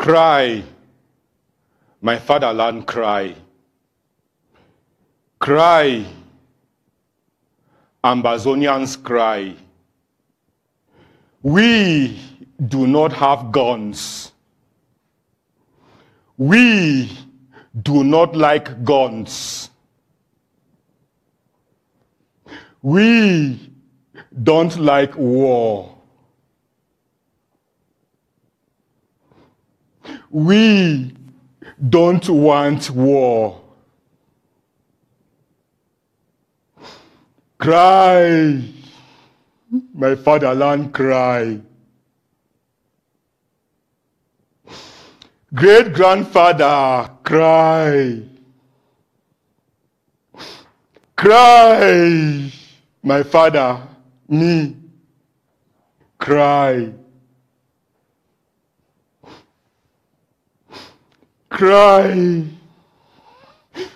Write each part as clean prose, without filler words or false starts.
Cry, my fatherland, cry. Cry, Ambazonians, cry. We do not have guns. We do not like guns. We don't like war. We don't want war. Cry, my fatherland, cry. Great-grandfather, cry. Cry, my father, me, cry. Cry,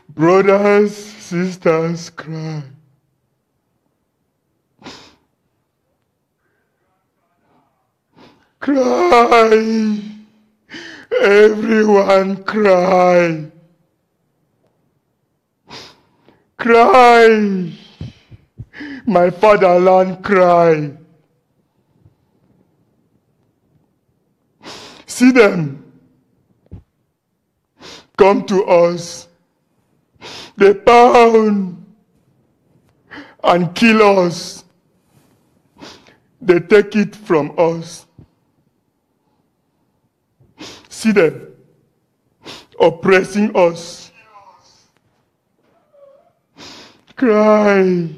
brothers, sisters, cry. Cry, everyone cry. Cry, my fatherland, cry. See them come to us. They pound and kill us. They take it from us. See them oppressing us. Cry,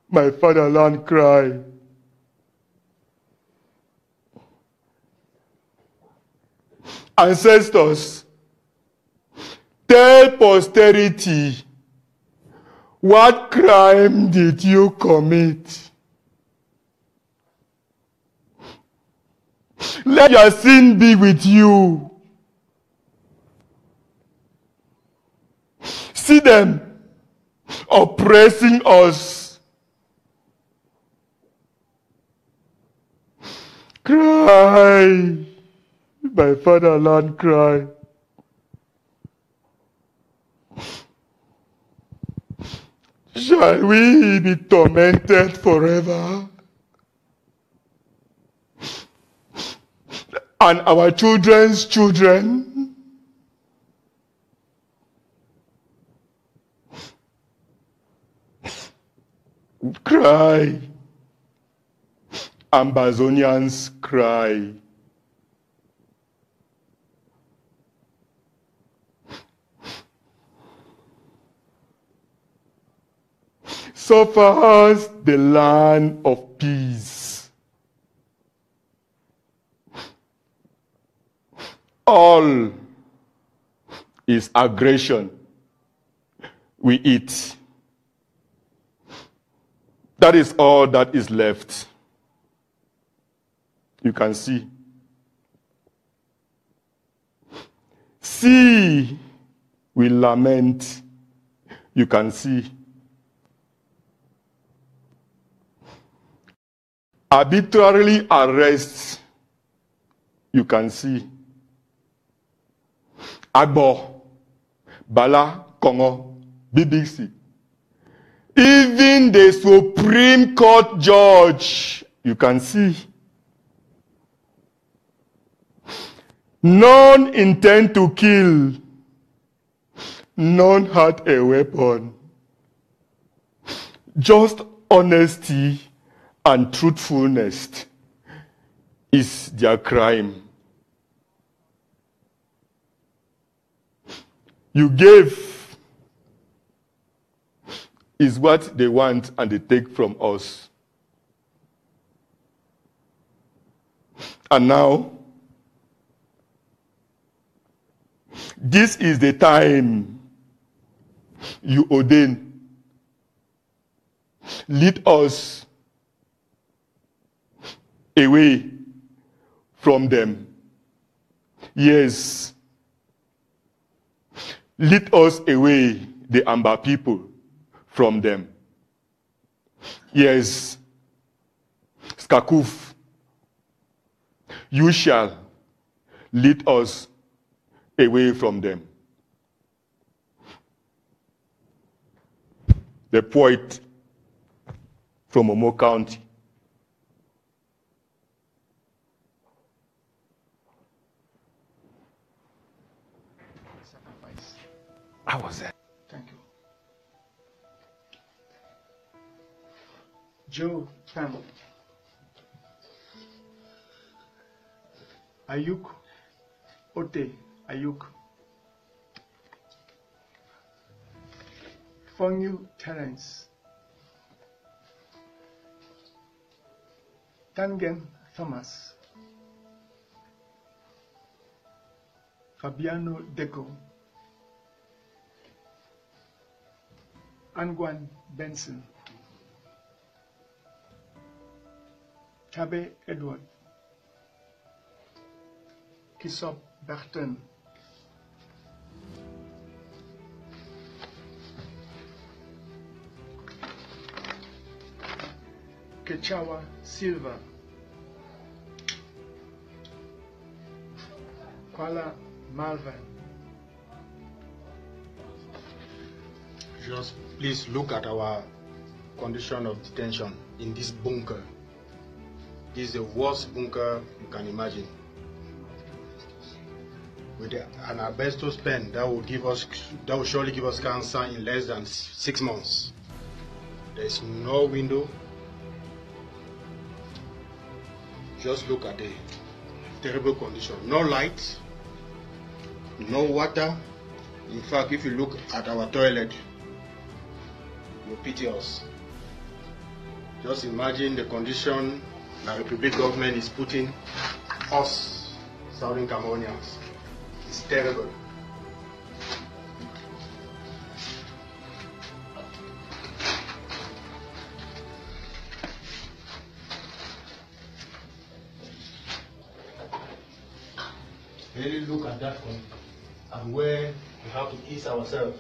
my fatherland, cry. Ancestors, tell posterity, what crime did you commit? Let your sin be with you. See them oppressing us. Cry, my fatherland, cry. Shall we be tormented forever? And our children's children? Cry. Ambazonians, cry. Suffers the land of peace. All is aggression. We eat. That is all that is left. You can see. See, we lament. You can see. Arbitrarily arrest. You can see. Agbo, Bala, Congo, BBC. Even the Supreme Court judge, you can see. None intend to kill. None had a weapon. Just honesty and truthfulness is their crime. You gave is what they want and they take from us. And now, this is the time you ordain. Lead us away from them. Yes. Lead us away, the Amba people, from them. Yes. Skakuf, you shall lead us away from them. The poet from Omo County. Sacrifice. How was that? Thank you. Joe Tam. Ayuk Ote Ayuk. Fonyu Terence. Tangen Thomas. Fabiano Deco. Angwan Benson. Tabe Edward. Kisop Berton. Kechawa Silva. Kuala Malvan. Just please look at our condition of detention in this bunker. This is the worst bunker you can imagine. With an asbestos pen that will surely give us cancer in less than 6 months. There is no window. Just look at the terrible condition. No light, no water. In fact, if you look at our toilet, you pity us. Just imagine the condition the Republic government is putting us, Southern Cameroonians. It's terrible. Really look at that one and where we have to ease ourselves.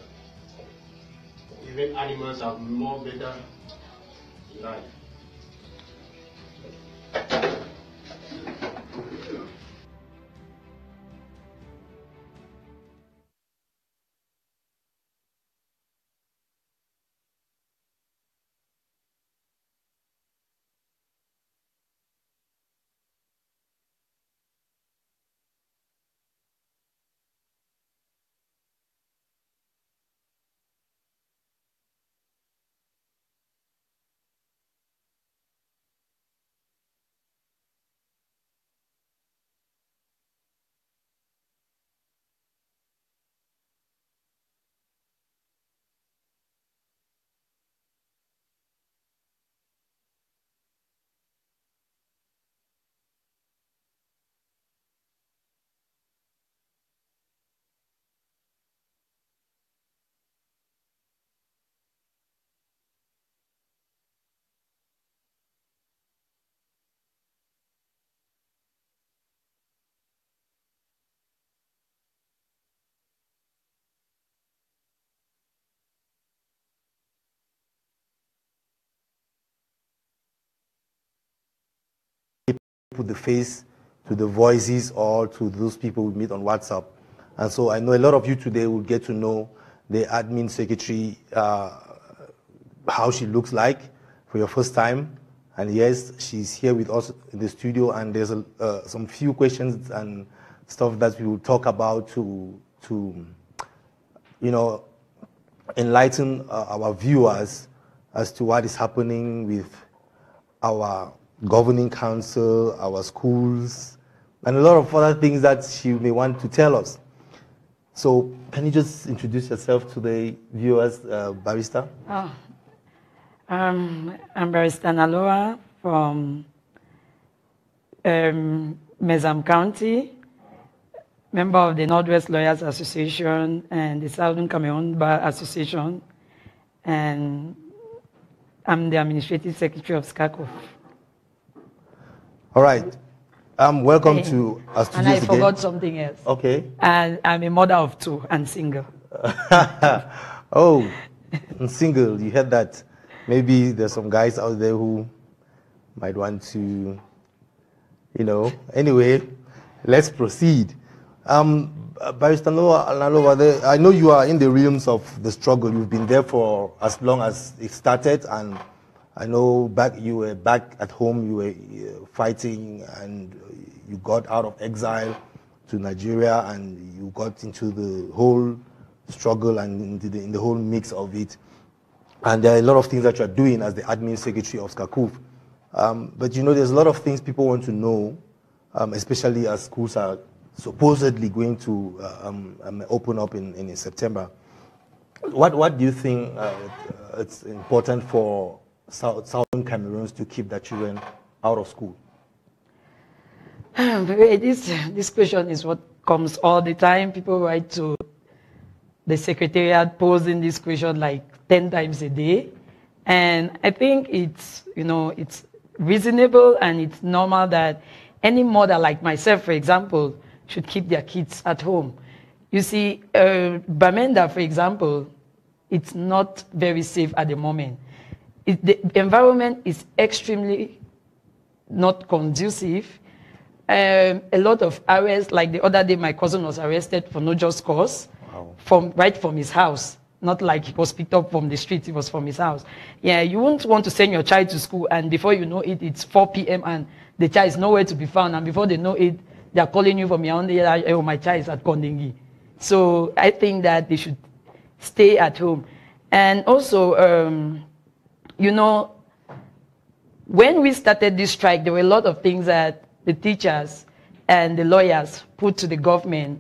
Even animals have more better life. Put the face to the voices or to those people we meet on WhatsApp. And so I know a lot of you today will get to know the admin secretary, how she looks like for your first time. And yes, she's here with us in the studio, and there's some few questions and stuff that we will talk about to enlighten our viewers as to what is happening with our governing council, our schools, and a lot of other things that she may want to tell us. So can you just introduce yourself to the viewers, Barrister? I'm Barrister Noliwa from Mezam County, member of the Northwest Lawyers Association and the Southern Cameroon Bar Association, and I'm the Administrative Secretary of SCACO. All right. Welcome to our studios. And I forgot again. something else. Okay. And I'm a mother of 2 and single. Oh, and single, you heard that. Maybe there's some guys out there who might want to, anyway, let's proceed. Barrister Noliwa, I know you are in the realms of the struggle. You've been there for as long as it started, and I know you were back at home, you were fighting, and you got out of exile to Nigeria, and you got into the whole struggle and in the whole mix of it. And there are a lot of things that you're doing as the admin secretary of SCACUF. But you know, there's a lot of things people want to know, especially as schools are supposedly going to open up in September. What do you think it's important for Southern Cameroons to keep their children out of school? This question is what comes all the time. People write to the secretariat posing this question like 10 times a day. And I think it's reasonable and it's normal that any mother like myself, for example, should keep their kids at home. You see, Bamenda, for example, it's not very safe at the moment. The environment is extremely not conducive. A lot of arrests, like the other day, my cousin was arrested for no just cause, right from his house. Not like he was picked up from the street, it was from his house. Yeah, you wouldn't want to send your child to school, and before you know it, it's 4 p.m. and the child is nowhere to be found, and before they know it, they're calling you from your own, oh, my child is at Kondengi. So I think that they should stay at home. And also, when we started this strike, there were a lot of things that the teachers and the lawyers put to the government,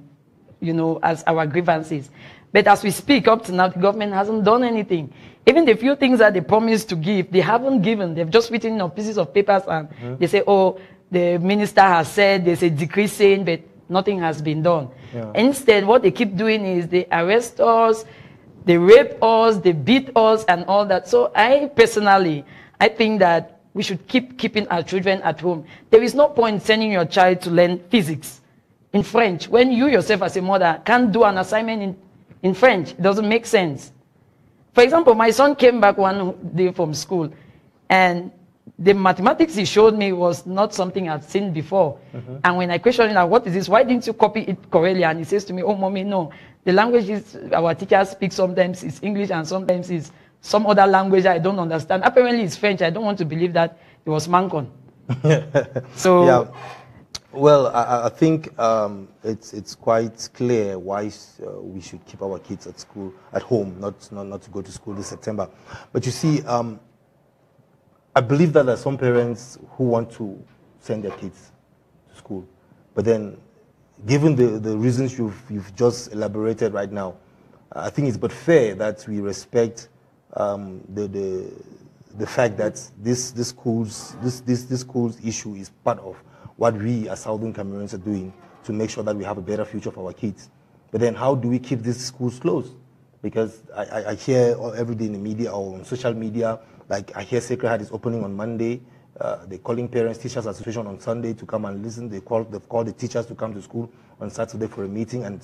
as our grievances. But as we speak, up to now, the government hasn't done anything. Even the few things that they promised to give, they haven't given. They've just written on pieces of papers and they say, oh, the minister has said, there's a decree saying, but nothing has been done. Yeah. Instead, what they keep doing is they arrest us, they rape us, they beat us, and all that. So I think that we should keep keeping our children at home. There is no point sending your child to learn physics in French when you yourself as a mother can't do an assignment in French. It doesn't make sense. For example, my son came back one day from school, and the mathematics he showed me was not something I'd seen before. And when I questioned him, what is this? Why didn't you copy it correctly? And he says to me, oh, mommy, no. The languages our teachers speak sometimes is English and sometimes is some other language I don't understand. Apparently it's French. I don't want to believe that it was Mancon. So... Yeah. Well, I think it's quite clear why we should keep our kids at school, at home, not to go to school this September. But you see, I believe that there are some parents who want to send their kids to school, but then, given the reasons you've just elaborated right now, I think it's but fair that we respect the fact that this school's issue is part of what we as Southern Cameroons are doing to make sure that we have a better future for our kids. But then how do we keep these schools closed? Because I hear every day in the media or on social media, like I hear Sacred Heart is opening on Monday. They're calling Parents Teachers Association on Sunday to come and listen. They've called the teachers to come to school on Saturday for a meeting, and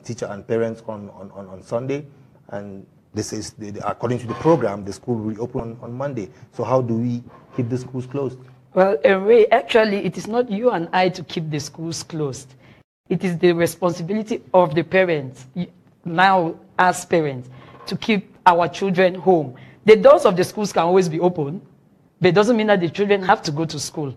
teacher and parents on Sunday. And this is, according to the program, the school will reopen on Monday. So how do we keep the schools closed? Well, actually, it is not you and I to keep the schools closed. It is the responsibility of the parents, now as parents, to keep our children home. The doors of the schools can always be open, but it doesn't mean that the children have to go to school.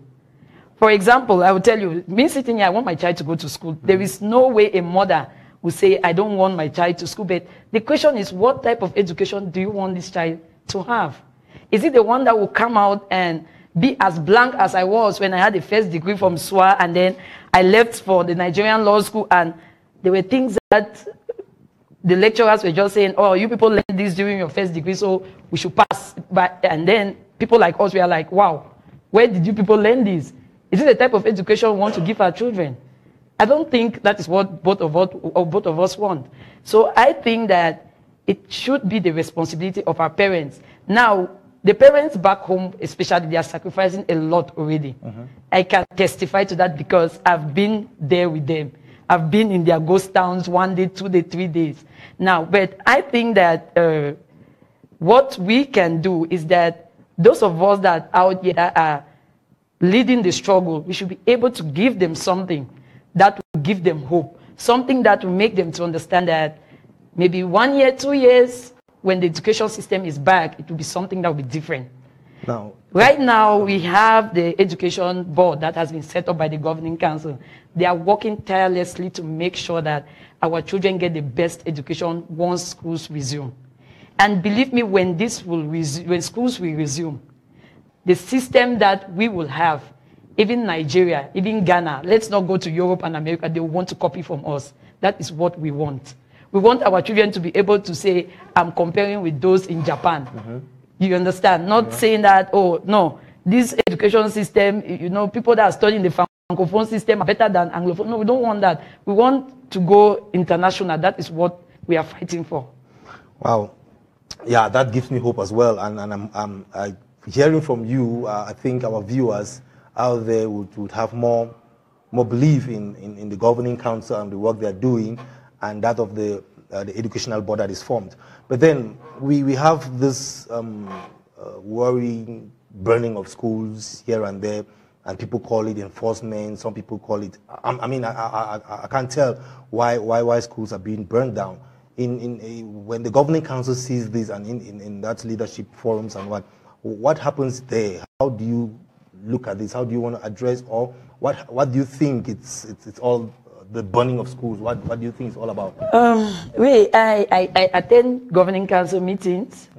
For example, I will tell you, me sitting here, I want my child to go to school. There is no way a mother will say, I don't want my child to school. But the question is, what type of education do you want this child to have? Is it the one that will come out and be as blank as I was when I had the first degree from SWA, and then I left for the Nigerian law school, and there were things that the lecturers were just saying, oh, you people learned this during your first degree, so we should pass. And then people like us were like, wow, where did you people learn this? Is it the type of education we want to give our children? I don't think that is what both of us want. So I think that it should be the responsibility of our parents. Now, the parents back home, especially, they are sacrificing a lot already. I can testify to that because I've been there with them. I've been in their ghost towns 1 day, 2 days, 3 days. Now, but I think that what we can do is that those of us that out here that are leading the struggle, we should be able to give them something that will give them hope, something that will make them to understand that maybe 1 year, 2 years, when the education system is back, it will be something that will be different. Now, right now, we have the education board that has been set up by the governing council. They are working tirelessly to make sure that our children get the best education once schools resume. And believe me, when when schools will resume, the system that we will have, even Nigeria, even Ghana, let's not go to Europe and America, they want to copy from us. That is what we want. We want our children to be able to say, I'm comparing with those in Japan. You understand? Not saying that, oh, no, this education system, you know, people that are studying the Francophone system are better than Anglophone. No, we don't want that. We want to go international. That is what we are fighting for. Wow. Yeah, that gives me hope as well. And I'm hearing from you, I think our viewers out there would have more belief in the governing council and the work they're doing, and that of the educational board that is formed. But then we have this worrying burning of schools here and there, and people call it enforcement. Some people call it. I mean, I can't tell why schools are being burned down. When the governing council sees this, and in that leadership forums and what happens there? How do you look at this? How do you want to address, or what do you think it's all? The burning of schools, what do you think it's all about? I attend governing council meetings,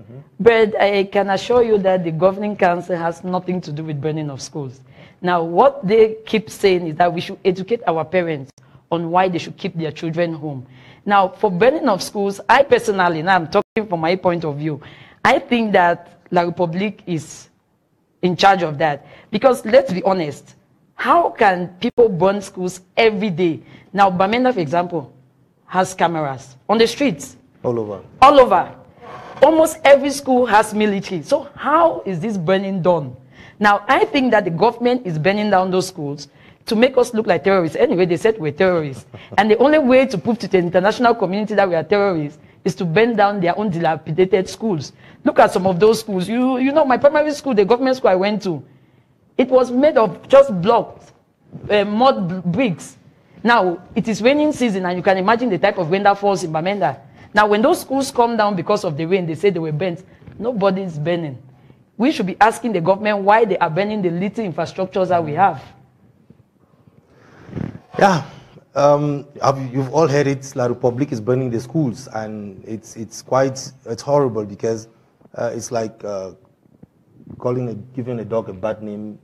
but I can assure you that the governing council has nothing to do with burning of schools. Now, what they keep saying is that we should educate our parents on why they should keep their children home. Now, for burning of schools, I personally, now I'm talking from my point of view, I think that La République is in charge of that. Because let's be honest, how can people burn schools every day? Now, Bamenda, for example, has cameras on the streets. All over. All over. Almost every school has military. So how is this burning done? Now, I think that the government is burning down those schools to make us look like terrorists. Anyway, they said we're terrorists. And the only way to prove to the international community that we are terrorists is to burn down their own dilapidated schools. Look at some of those schools. You know, my primary school, the government school I went to, it was made of just blocks, mud bricks. Now, it is raining season, and you can imagine the type of rain that falls in Bamenda. Now, when those schools come down because of the rain, they say they were burnt. Nobody is burning. We should be asking the government why they are burning the little infrastructures that we have. Yeah, you've all heard it. La République is burning the schools, and it's horrible, because it's like giving a dog a bad name,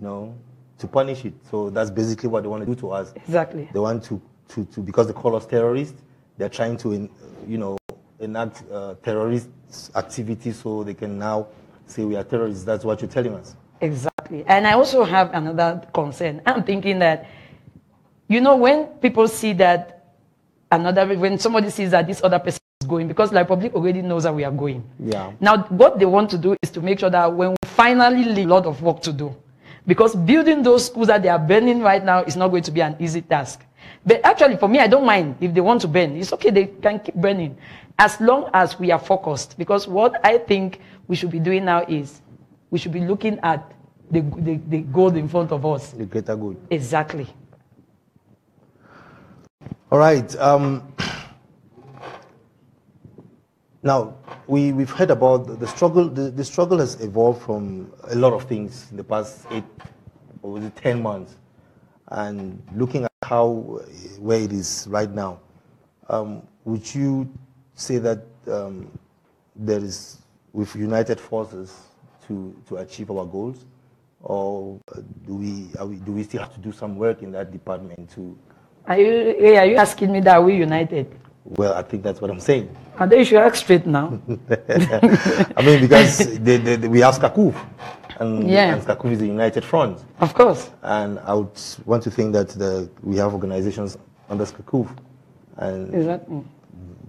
you know, to punish it. So that's basically what they want to do to us. Exactly. They want to because they call us terrorists, they're trying to, you know, enact terrorist activity so they can now say we are terrorists. That's what you're telling us. Exactly. And I also have another concern. I'm thinking that, you know, when people see that when somebody sees that this other person is going, because the Republic already knows that we are going. Yeah. Now, what they want to do is to make sure that when we finally leave, a lot of work to do. Because building those schools that they are burning right now is not going to be an easy task. But actually, for me, I don't mind if they want to burn. It's okay, they can keep burning, as long as we are focused. Because what I think we should be doing now is we should be looking at the goal in front of us. The greater good. Exactly. All right. Now, we've heard about the struggle. The struggle has evolved from a lot of things in the past 8 or 10 months. And looking at where it is right now, would you say that we've united forces to achieve our goals, or do we still have to do some work in that department to? Are you asking me that are we united? Well, I think that's what I'm saying. And then you should ask straight now. I mean, because we have SCACUF, and SCACUF is a united front. Of course. And I would want to think that we have organizations under SCACUF, and exactly.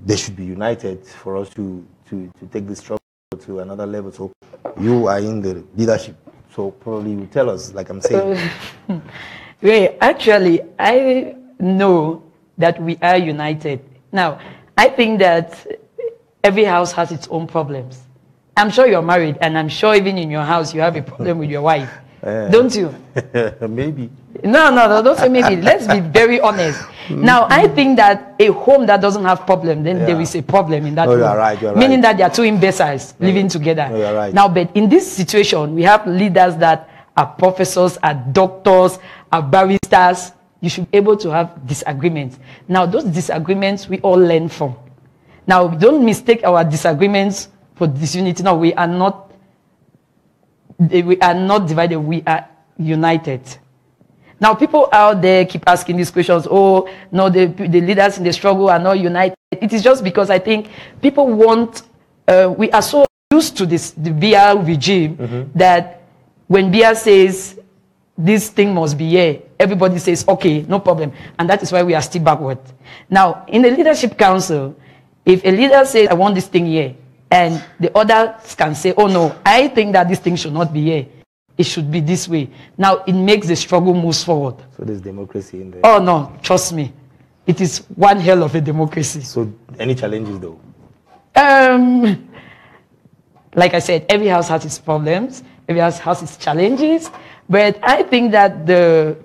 They should be united for us to take this struggle to another level. So you are in the leadership, so probably you tell us, like I'm saying. Actually, I know that we are united. Now, I think that every house has its own problems. I'm sure you're married, and I'm sure even in your house you have a problem with your wife. Don't you? Maybe. No, don't say maybe. Let's be very honest. Now, I think that a home that doesn't have problem, then there is a problem in that home. You are right, you are Meaning right. that there are two imbeciles living together. No, you are right. Now, but in this situation, we have leaders that are professors, are doctors, are barristers. You should be able to have disagreements. Now, those disagreements we all learn from. Now, don't mistake our disagreements for disunity. No, we are not divided. We are united. Now, people out there keep asking these questions. Oh, no, the leaders in the struggle are not united. It is just because I think people want, we are so used to the BR regime that when BR says this thing must be here, everybody says, okay, no problem. And that is why we are still backward. Now, in the leadership council, if a leader says, I want this thing here, and the others can say, oh no, I think that this thing should not be here. It should be this way. Now, it makes the struggle move forward. So there's democracy in there. Oh no, trust me. It is one hell of a democracy. So any challenges though? Like I said, every house has its problems. Every house has its challenges. But I think that the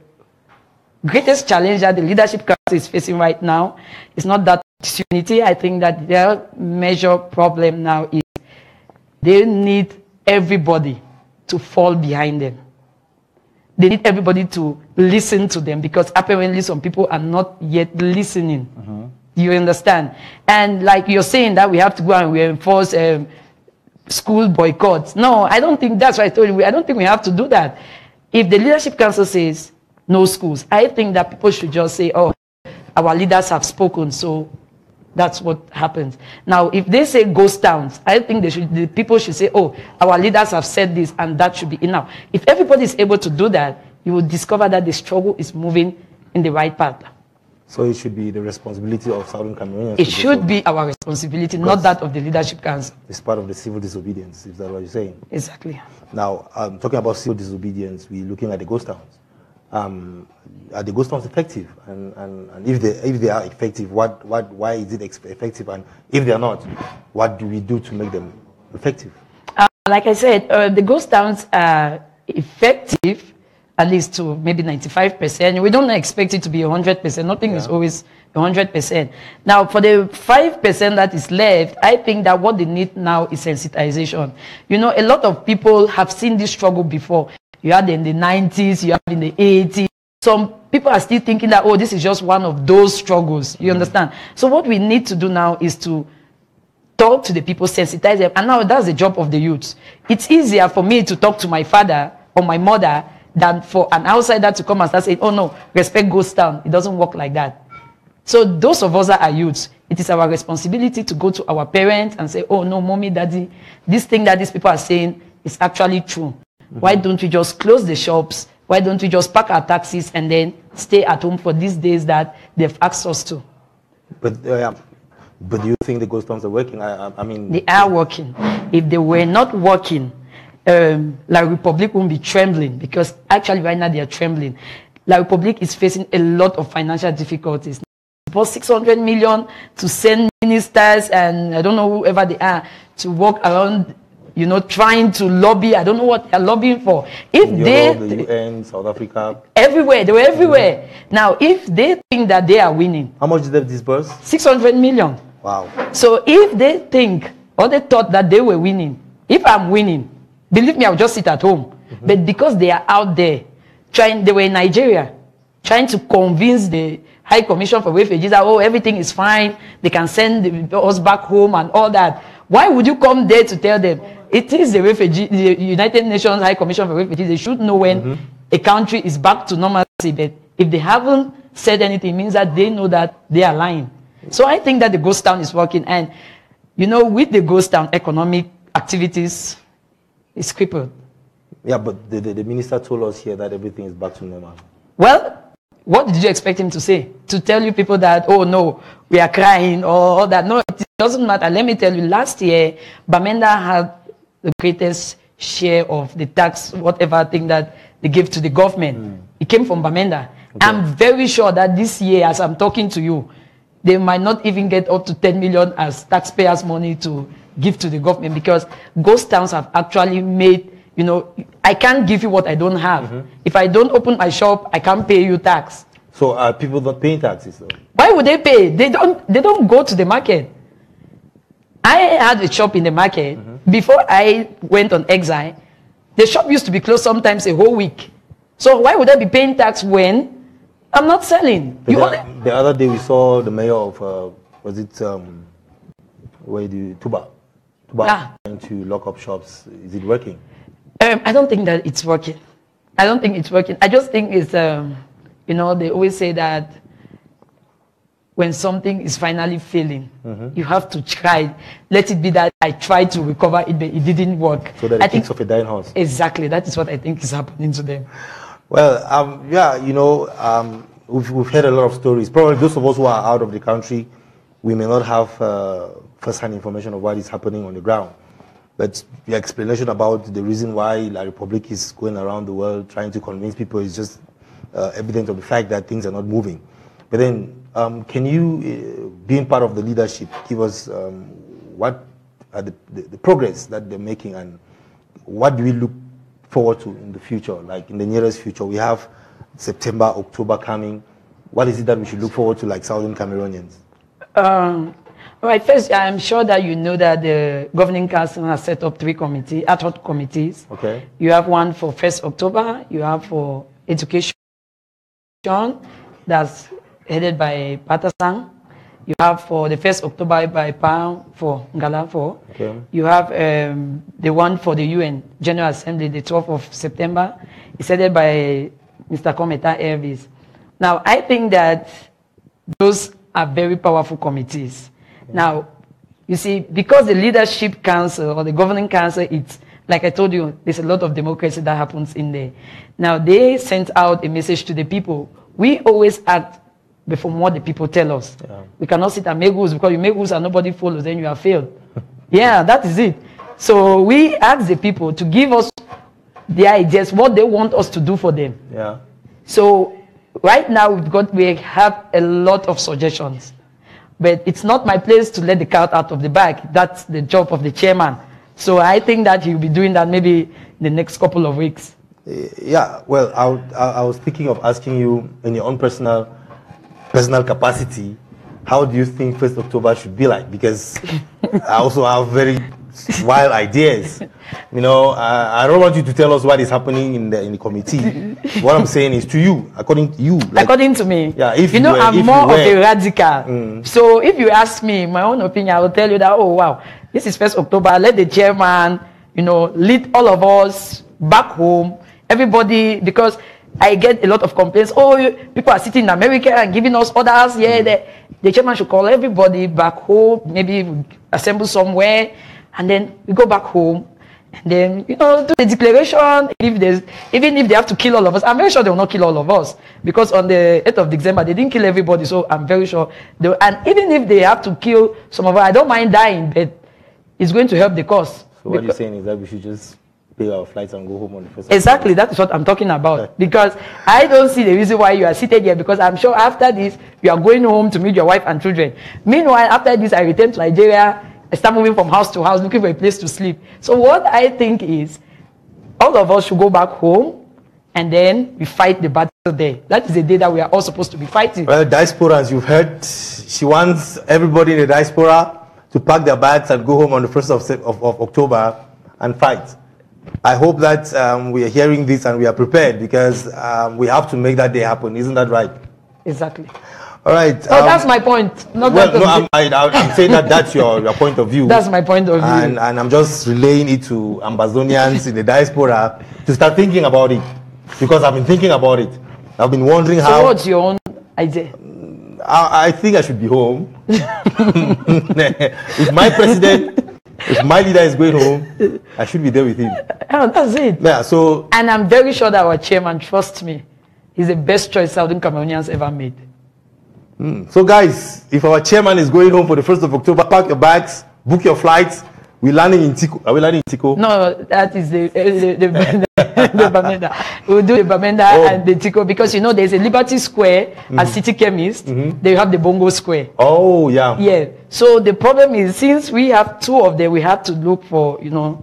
greatest challenge that the leadership council is facing right now is not that disunity. I think that their major problem now is they need everybody to fall behind them. They need everybody to listen to them because apparently some people are not yet listening. You understand? And like you're saying that we have to go and we enforce school boycotts. No, I don't think that's what I told you. I don't think we have to do that. If the leadership council says no schools, I think that people should just say, oh, our leaders have spoken, so that's what happens. Now, if they say ghost towns, I think the people should say, oh, our leaders have said this, and that should be enough. If everybody is able to do that, you will discover that the struggle is moving in the right path. So it should be the responsibility of Southern Cameroonians. It should be our responsibility, not that of the leadership council. It's part of the civil disobedience, is that what you're saying? Exactly. Now, talking about civil disobedience, we're looking at the ghost towns. Are the ghost towns effective? And if they are effective, why is it effective? And if they are not, what do we do to make them effective? Like I said, the ghost towns are effective, at least to maybe 95%. We don't expect it to be 100%. Nothing is always 100%. Now, for the 5% that is left, I think that what they need now is sensitization. You know, a lot of people have seen this struggle before. You had in the 90s, you had in the 80s. Some people are still thinking that, oh, this is just one of those struggles. You understand? So what we need to do now is to talk to the people, sensitize them. And now that's the job of the youths. It's easier for me to talk to my father or my mother than for an outsider to come and start saying, oh no, respect goes down. It doesn't work like that. So those of us that are youths, it is our responsibility to go to our parents and say, oh no, mommy, daddy, this thing that these people are saying is actually true. Why don't we just close the shops? Why don't we just pack our taxis and then stay at home for these days that they've asked us to? But do you think the ghost towns are working? I mean... They are working. If they were not working, La Republique won't be trembling, because actually right now they are trembling. La Republique is facing a lot of financial difficulties. About 600 million to send ministers and I don't know whoever they are to walk around, you know, trying to lobby. I don't know what they're lobbying for. If Europe, the UN, South Africa. Everywhere. They were everywhere. Now, if they think that they are winning. How much did they disburse? 600 million. Wow. So if they think or they thought that they were winning, if I'm winning, believe me, I'll just sit at home. But because they are out there, they were in Nigeria, trying to convince the High Commission for Refugees that, oh, everything is fine, they can send us back home and all that. Why would you come there to tell them? It is the United Nations High Commission for Refugees. They should know when a country is back to normalcy. But if they haven't said anything, it means that they know that they are lying. So I think that the ghost town is working. And, you know, with the ghost town, economic activities is crippled. Yeah, but the minister told us here that everything is back to normal. Well, what did you expect him to say? To tell you people that, oh no, we are crying or all that? No, it doesn't matter. Let me tell you, last year, Bamenda had the greatest share of the tax, whatever thing that they gave to the government. It came from Bamenda. Okay. I'm very sure that this year, as I'm talking to you, they might not even get up to 10 million as taxpayers' money to give to the government, because ghost towns have actually made you know, I can't give you what I don't have. If I don't open my shop, I can't pay you tax. So are people not paying taxes though? Why would they pay? They don't go to the market. I had a shop in the market. Before I went on exile, the shop used to be closed sometimes a whole week. So why would I be paying tax when I'm not selling? The other day we saw the mayor of, was it, Tuba trying to lock up shops. Is it working? I don't think that it's working. I don't think it's working. I just think it's, you know, they always say that when something is finally failing, you have to try. Let it be that I tried to recover it, but it didn't work. So that it kicks off a dying horse. Exactly. That is what I think is happening to them. Well, yeah, you know, we've heard a lot of stories. Probably those of us who are out of the country, we may not have first-hand information of what is happening on the ground. But the explanation about the reason why La Republic is going around the world trying to convince people is just evidence of the fact that things are not moving. But then, can you, being part of the leadership, give us what are the progress that they're making, and what do we look forward to in the future, like in the nearest future? We have September, October coming. What is it that we should look forward to, like Southern Cameroonians? Right, first, I'm sure that you know that the Governing Council has set up 3 committees, ad hoc committees. Okay. You have one for 1st October, you have for education, that's headed by Patasang. You have for the 1st October by Pam for Ngala for. Okay. You have the one for the UN General Assembly, the 12th of September. It's headed by Mr. Kometa Elvis. Now, I think that those are very powerful committees. Now, you see, because the leadership council or the governing council, it's like I told you, there's a lot of democracy that happens in there. Now, they sent out a message to the people. We always act from what the people tell us. Yeah. We cannot sit and make rules, because you make rules and nobody follows, then you have failed. Yeah, that is it. So we ask the people to give us the ideas, what they want us to do for them. Yeah. So right now we have a lot of suggestions. But it's not my place to let the cat out of the bag. That's the job of the chairman. So I think that he'll be doing that maybe in the next couple of weeks. Yeah, well, I was thinking of asking you in your own personal capacity, how do you think 1st October should be like? Because I also have very wild ideas. You know, I don't want you to tell us what is happening in the committee. What I'm saying is to you, according to you. Like, according to me. Yeah, if you know, I'm more of a radical. Mm. So if you ask me my own opinion, I will tell you that, oh wow, this is 1st October. Let the chairman, you know, lead all of us back home. Everybody, because I get a lot of complaints. Oh, people are sitting in America and giving us orders. Yeah, the chairman should call everybody back home. Maybe we assemble somewhere, and then we go back home, and then, you know, do the declaration. Even if they have to kill all of us, I'm very sure they will not kill all of us, because on the 8th of December they didn't kill everybody. So I'm very sure and even if they have to kill some of us, I don't mind dying, but it's going to help the cause. So what you're saying is that we should just pay our flights and go home on the 1st. Exactly, that is what I'm talking about. Because I don't see the reason why you are seated here, because I'm sure after this, you are going home to meet your wife and children. Meanwhile, after this, I return to Nigeria, I start moving from house to house, looking for a place to sleep. So what I think is, all of us should go back home, and then we fight the battle there. That is the day that we are all supposed to be fighting. Well, diaspora, as you've heard, she wants everybody in the diaspora to pack their bags and go home on the 1st of October and fight. I hope that we are hearing this and we are prepared, because we have to make that day happen. Isn't that right? Exactly. All right. Oh, that's my point. I'm saying that that's your point of view. That's my point of view. And I'm just relaying it to Ambazonians in the diaspora to start thinking about it, because I've been thinking about it. I've been wondering how. So what's your own idea? I think I should be home. If my leader is going home, I should be there with him. Oh, that's it. Yeah, so. And I'm very sure that our chairman, trust me, is the best choice Southern Cameroonians ever made. So guys, if our chairman is going home for the 1st of October, pack your bags, book your flights. We're landing in Tico. Are we landing in Tico? No, that is the Bamenda. We'll do the Bamenda and the Tico, because, you know, there's a Liberty Square at City Chemist. They have the Bongo Square. Oh, yeah. Yeah. So the problem is, since we have 2 of them, we have to look for, you know,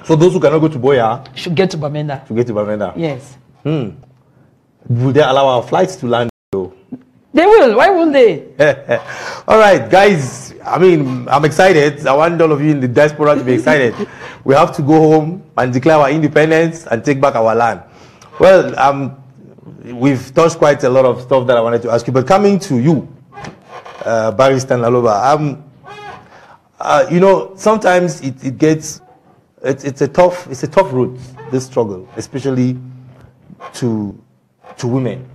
So those who cannot go to Boya should get to Bamenda. should get to Bamenda. Yes. Will they allow our flights to land though? They will. Why won't they? All right, guys. I mean, I'm excited. I want all of you in the diaspora to be excited. We have to go home and declare our independence and take back our land. Well, we've touched quite a lot of stuff that I wanted to ask you, but coming to you, Barrister Noliwa, you know, sometimes it's a tough road, this struggle, especially to women.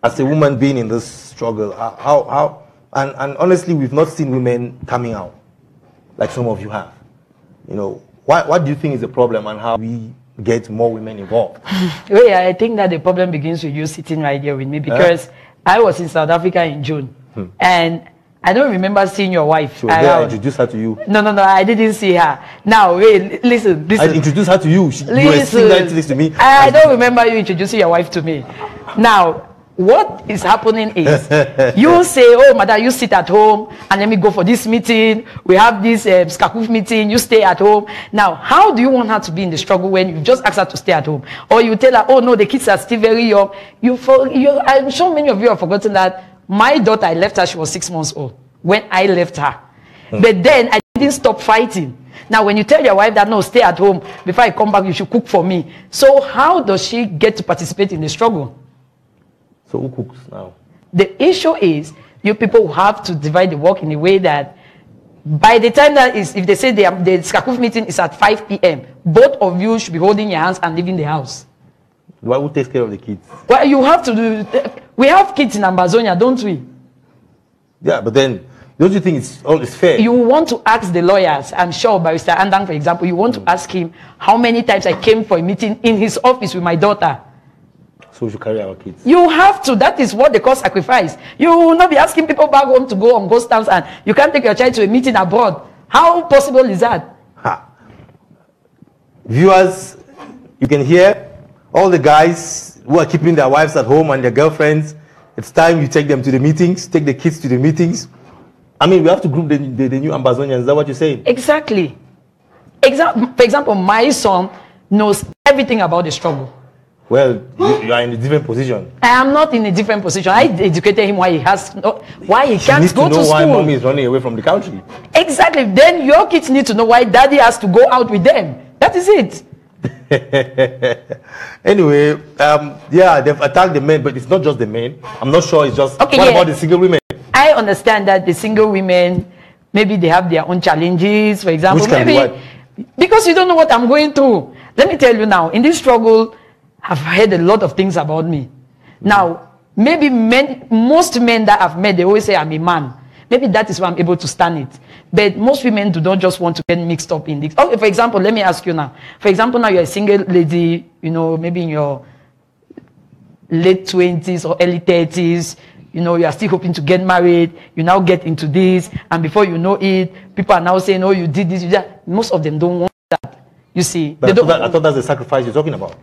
As a woman being in this struggle, and honestly, we've not seen women coming out like some of you have. You know, what do you think is the problem, and how we get more women involved? Well, I think that the problem begins with you sitting right here with me, because I was in South Africa in June, and I don't remember seeing your wife. She was there. I introduced her to you. No, I didn't see her. Now, wait, listen. I introduced her to you. You were sitting right next to me. I don't remember you introducing your wife to me. Now, what is happening is, you say, oh, madam, you sit at home and let me go for this meeting. We have this Skakuf meeting. You stay at home. Now, how do you want her to be in the struggle when you just ask her to stay at home? Or you tell her, oh, no, the kids are still very young. I'm sure many of you have forgotten that my daughter, I left her, she was 6 months old when I left her. But then I didn't stop fighting. Now, when you tell your wife that, no, stay at home, before I come back, you should cook for me. So how does she get to participate in the struggle? So who cooks now? The issue is, you people have to divide the work in a way that by the time that is, if they say the Skakuf meeting is at 5 p.m., both of you should be holding your hands and leaving the house. Who takes care of the kids? Well, you have to do. We have kids in Ambazonia, don't we? Yeah, but then, don't you think it's fair? You want to ask the lawyers, I'm sure, Barrister Andang, for example, you want to ask him how many times I came for a meeting in his office with my daughter. So we should carry our kids. You have to. That is what they call sacrifice. You will not be asking people back home to go on ghost towns, and you can't take your child to a meeting abroad. How possible is that? Viewers, you can hear all the guys who are keeping their wives at home and their girlfriends. It's time you take them to the meetings, take the kids to the meetings. I mean, we have to group the new Ambazonians. Is that what you're saying? Exactly. For example, my son knows everything about the struggle. Well, you are in a different position. I am not in a different position. I educated him why he can't go to school. He needs to know why mommy is running away from the country. Exactly. Then your kids need to know why daddy has to go out with them. That is it. Anyway, yeah, they've attacked the men, but it's not just the men. I'm not sure it's just. Okay, what about the single women? I understand that the single women, maybe they have their own challenges, for example. Which can maybe, be what? Because you don't know what I'm going through. Let me tell you now, in this struggle, I've heard a lot of things about me. Now, maybe most men that I've met, they always say I'm a man. Maybe that is why I'm able to stand it. But most women do not just want to get mixed up in this. Okay, for example, let me ask you now. For example, now you're a single lady, you know, maybe in your late 20s or early 30s. You know, you are still hoping to get married. You now get into this. And before you know it, people are now saying, oh, you did this, you did that. Most of them don't want that. You see. But I thought that's the sacrifice you're talking about.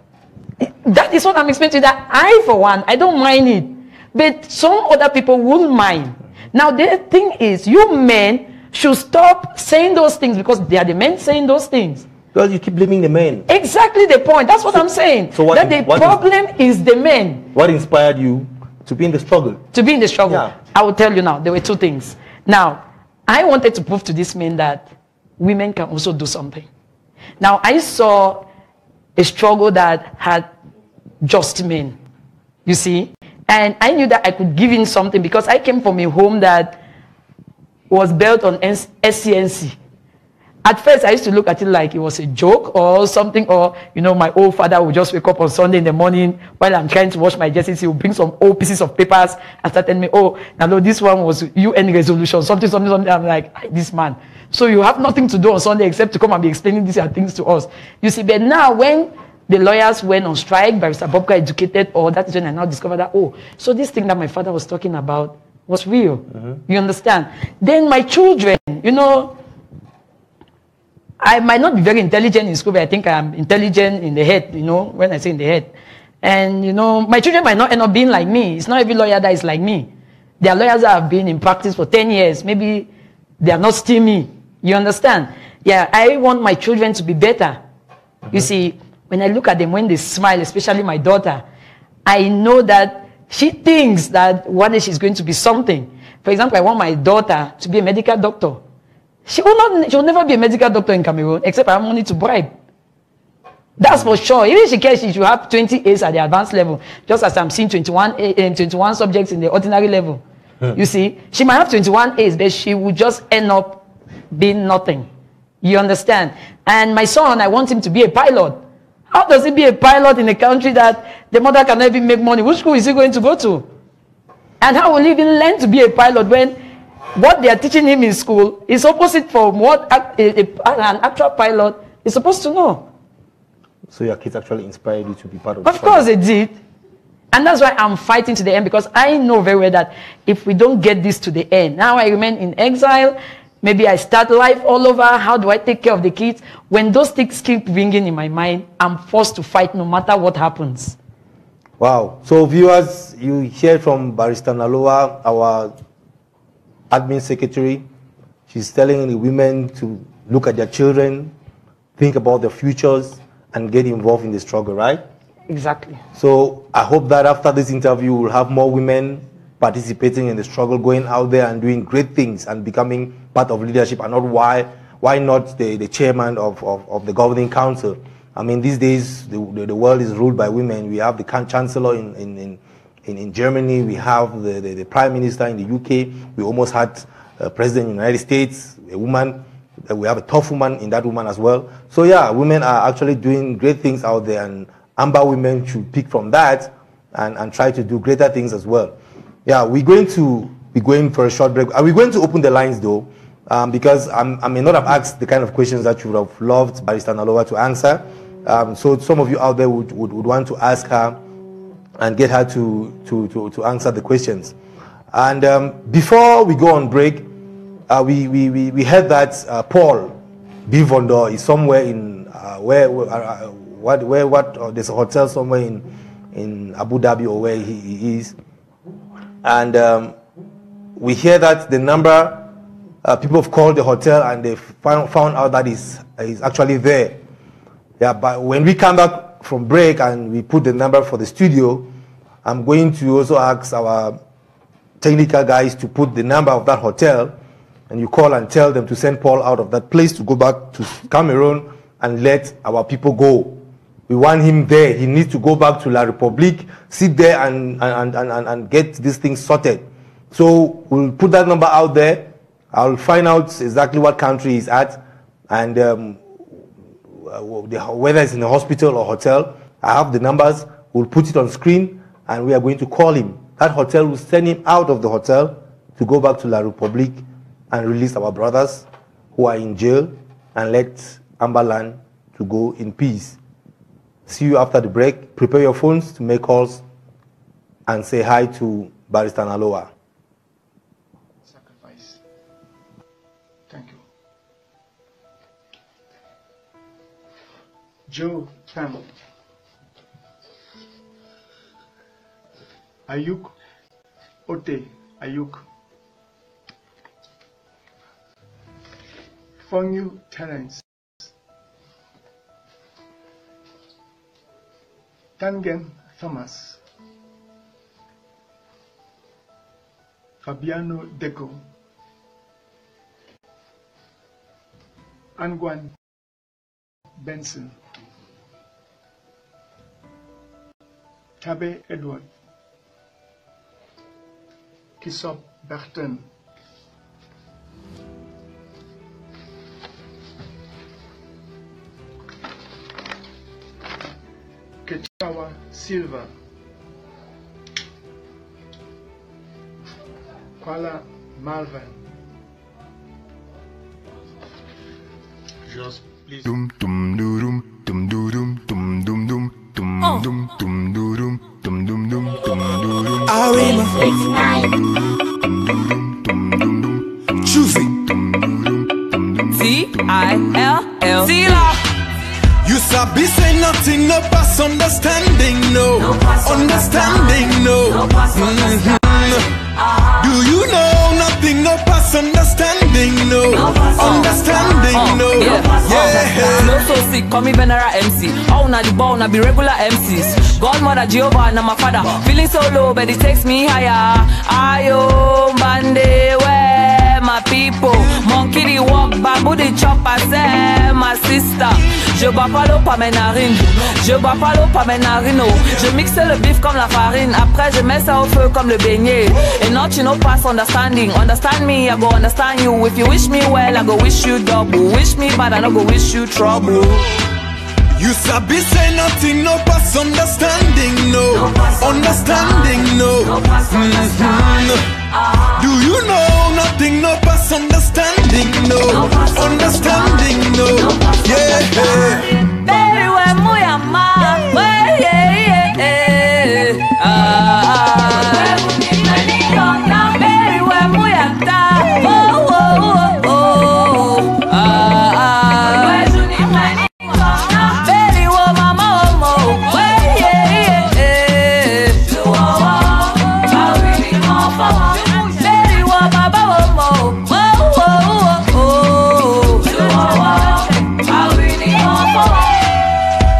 That is what I'm explaining to you. That I, for one, I don't mind it. But some other people will mind. Now, the thing is, you men should stop saying those things because they are the men saying those things. Well, you keep blaming the men. Exactly the point. That's what I'm saying. So that the problem is the men. What inspired you to be in the struggle? To be in the struggle. Yeah. I will tell you now. There were two things. Now, I wanted to prove to these men that women can also do something. Now, I saw a struggle that had just men. You see? And I knew that I could give in something because I came from a home that was built on SCNC. At first, I used to look at it like it was a joke or something, or, you know, my old father would just wake up on Sunday in the morning while I'm trying to wash my jerseys. He would bring some old pieces of papers and start telling me, oh, now this one was UN resolution, something. I'm like, this man. So you have nothing to do on Sunday except to come and be explaining these things to us. You see, but now when the lawyers went on strike, Barrister Bobka educated, or that is when I now discovered that, oh, so this thing that my father was talking about was real. You understand? Then my children, you know, I might not be very intelligent in school, but I think I'm intelligent in the head, you know, when I say in the head. And, you know, my children might not end up being like me. It's not every lawyer that is like me. There are lawyers that have been in practice for 10 years. Maybe they are not still me. You understand? Yeah, I want my children to be better. You see, when I look at them, when they smile, especially my daughter, I know that she thinks that one day she's going to be something. For example, I want my daughter to be a medical doctor. She will never be a medical doctor in Cameroon, except I have money to bribe. That's for sure. Even if she cares, she should have 20 A's at the advanced level, just as I'm seeing 21 subjects in the ordinary level. You see, she might have 21 A's, but she will just end up being nothing. You understand? And my son, I want him to be a pilot. How does he be a pilot in a country that the mother cannot even make money? Which school is he going to go to? And how will he even learn to be a pilot when what they are teaching him in school is opposite from what an actual pilot is supposed to know? So your kids actually inspired you to be part of Of course they did. And that's why I'm fighting to the end, because I know very well that if we don't get this to the end, now I remain in exile, maybe I start life all over. How do I take care of the kids? When those things keep ringing in my mind, I'm forced to fight no matter what happens. Wow. So viewers, you hear from Barrister Noliwa, our admin secretary. She's telling the women to look at their children, think about their futures, and get involved in the struggle, right? Exactly. So I hope that after this interview, we'll have more women participating in the struggle, going out there and doing great things and becoming part of leadership, and not why not the chairman of the governing council. I mean, these days, the world is ruled by women. We have the chancellor in Germany. We have the prime minister in the UK. We almost had a president in the United States, a woman. We have a tough woman in that woman as well. So yeah, women are actually doing great things out there, and Amba women should pick from that and try to do greater things as well. Yeah, we're going to be going for a short break. Are we going to open the lines though? Because I may not have asked the kind of questions that you would have loved Barrister Noliwa to answer. So some of you out there would want to ask her and get her to answer the questions. And before we go on break, we heard that Paul Bivondo is somewhere in there's a hotel somewhere in Abu Dhabi or where he is, and we hear that the number people have called the hotel and they found out that he's actually there. Yeah, but when we come back from break and we put the number for the studio, I'm going to also ask our technical guys to put the number of that hotel, and you call and tell them to send Paul out of that place to go back to Cameroon and let our people go. We want him there. He needs to go back to La République, sit there and get this thing sorted. So we'll put that number out there. I'll find out exactly what country he's at, and whether it's in a hospital or hotel. I have the numbers. We'll put it on screen, and we are going to call him. That hotel will send him out of the hotel to go back to La République and release our brothers who are in jail and let Amberland to go in peace. See you after the break. Prepare your phones to make calls and say hi to Barrister Noliwa. Sacrifice. Thank you. Joe Tam. Ayuk Ote Ayuk. Fonyu Terence. Tangen Thomas. Fabiano Deco. Angwan Benson. Tabe Edward. Kisop Barton. Kechawa Silva. Kuala Malvern. Just please. Dum dum dum dum dum dum dum dum dum dum dum dum dum dum dum dum dum. Arima. Choosy. T-I-L-L. You sabi say nothing, no pass understanding, no understanding, no. Do you know nothing, no past understanding, no understanding, no. Yeah. No so sick, call me Venera MC. Oh, na the ball, na be regular MCs. Godmother Jehovah, na my father. Feeling so low, but it takes me higher. Ayo, bande, where my people? Monkey the walk, bamboo the chop, I say, my sister. Je bois pas l'eau par mes narines. Je bois pas l'eau par mes narines. Je mixe le bif comme la farine. Après, je mets ça au feu comme le beignet. And not you know past understanding. Understand me, I go understand you. If you wish me well, I go wish you double. Wish me bad, I no go wish you trouble. You sabi say nothing, no past understanding, no understanding, no. Do you know nothing, no past understanding, no understanding, no. Yeah. Very well, muyama. Yeah, yeah, very well, muyata. Oh, oh, oh, oh. Very well, mama, oh, yeah, yeah. Very well, baba, oh, oh, oh,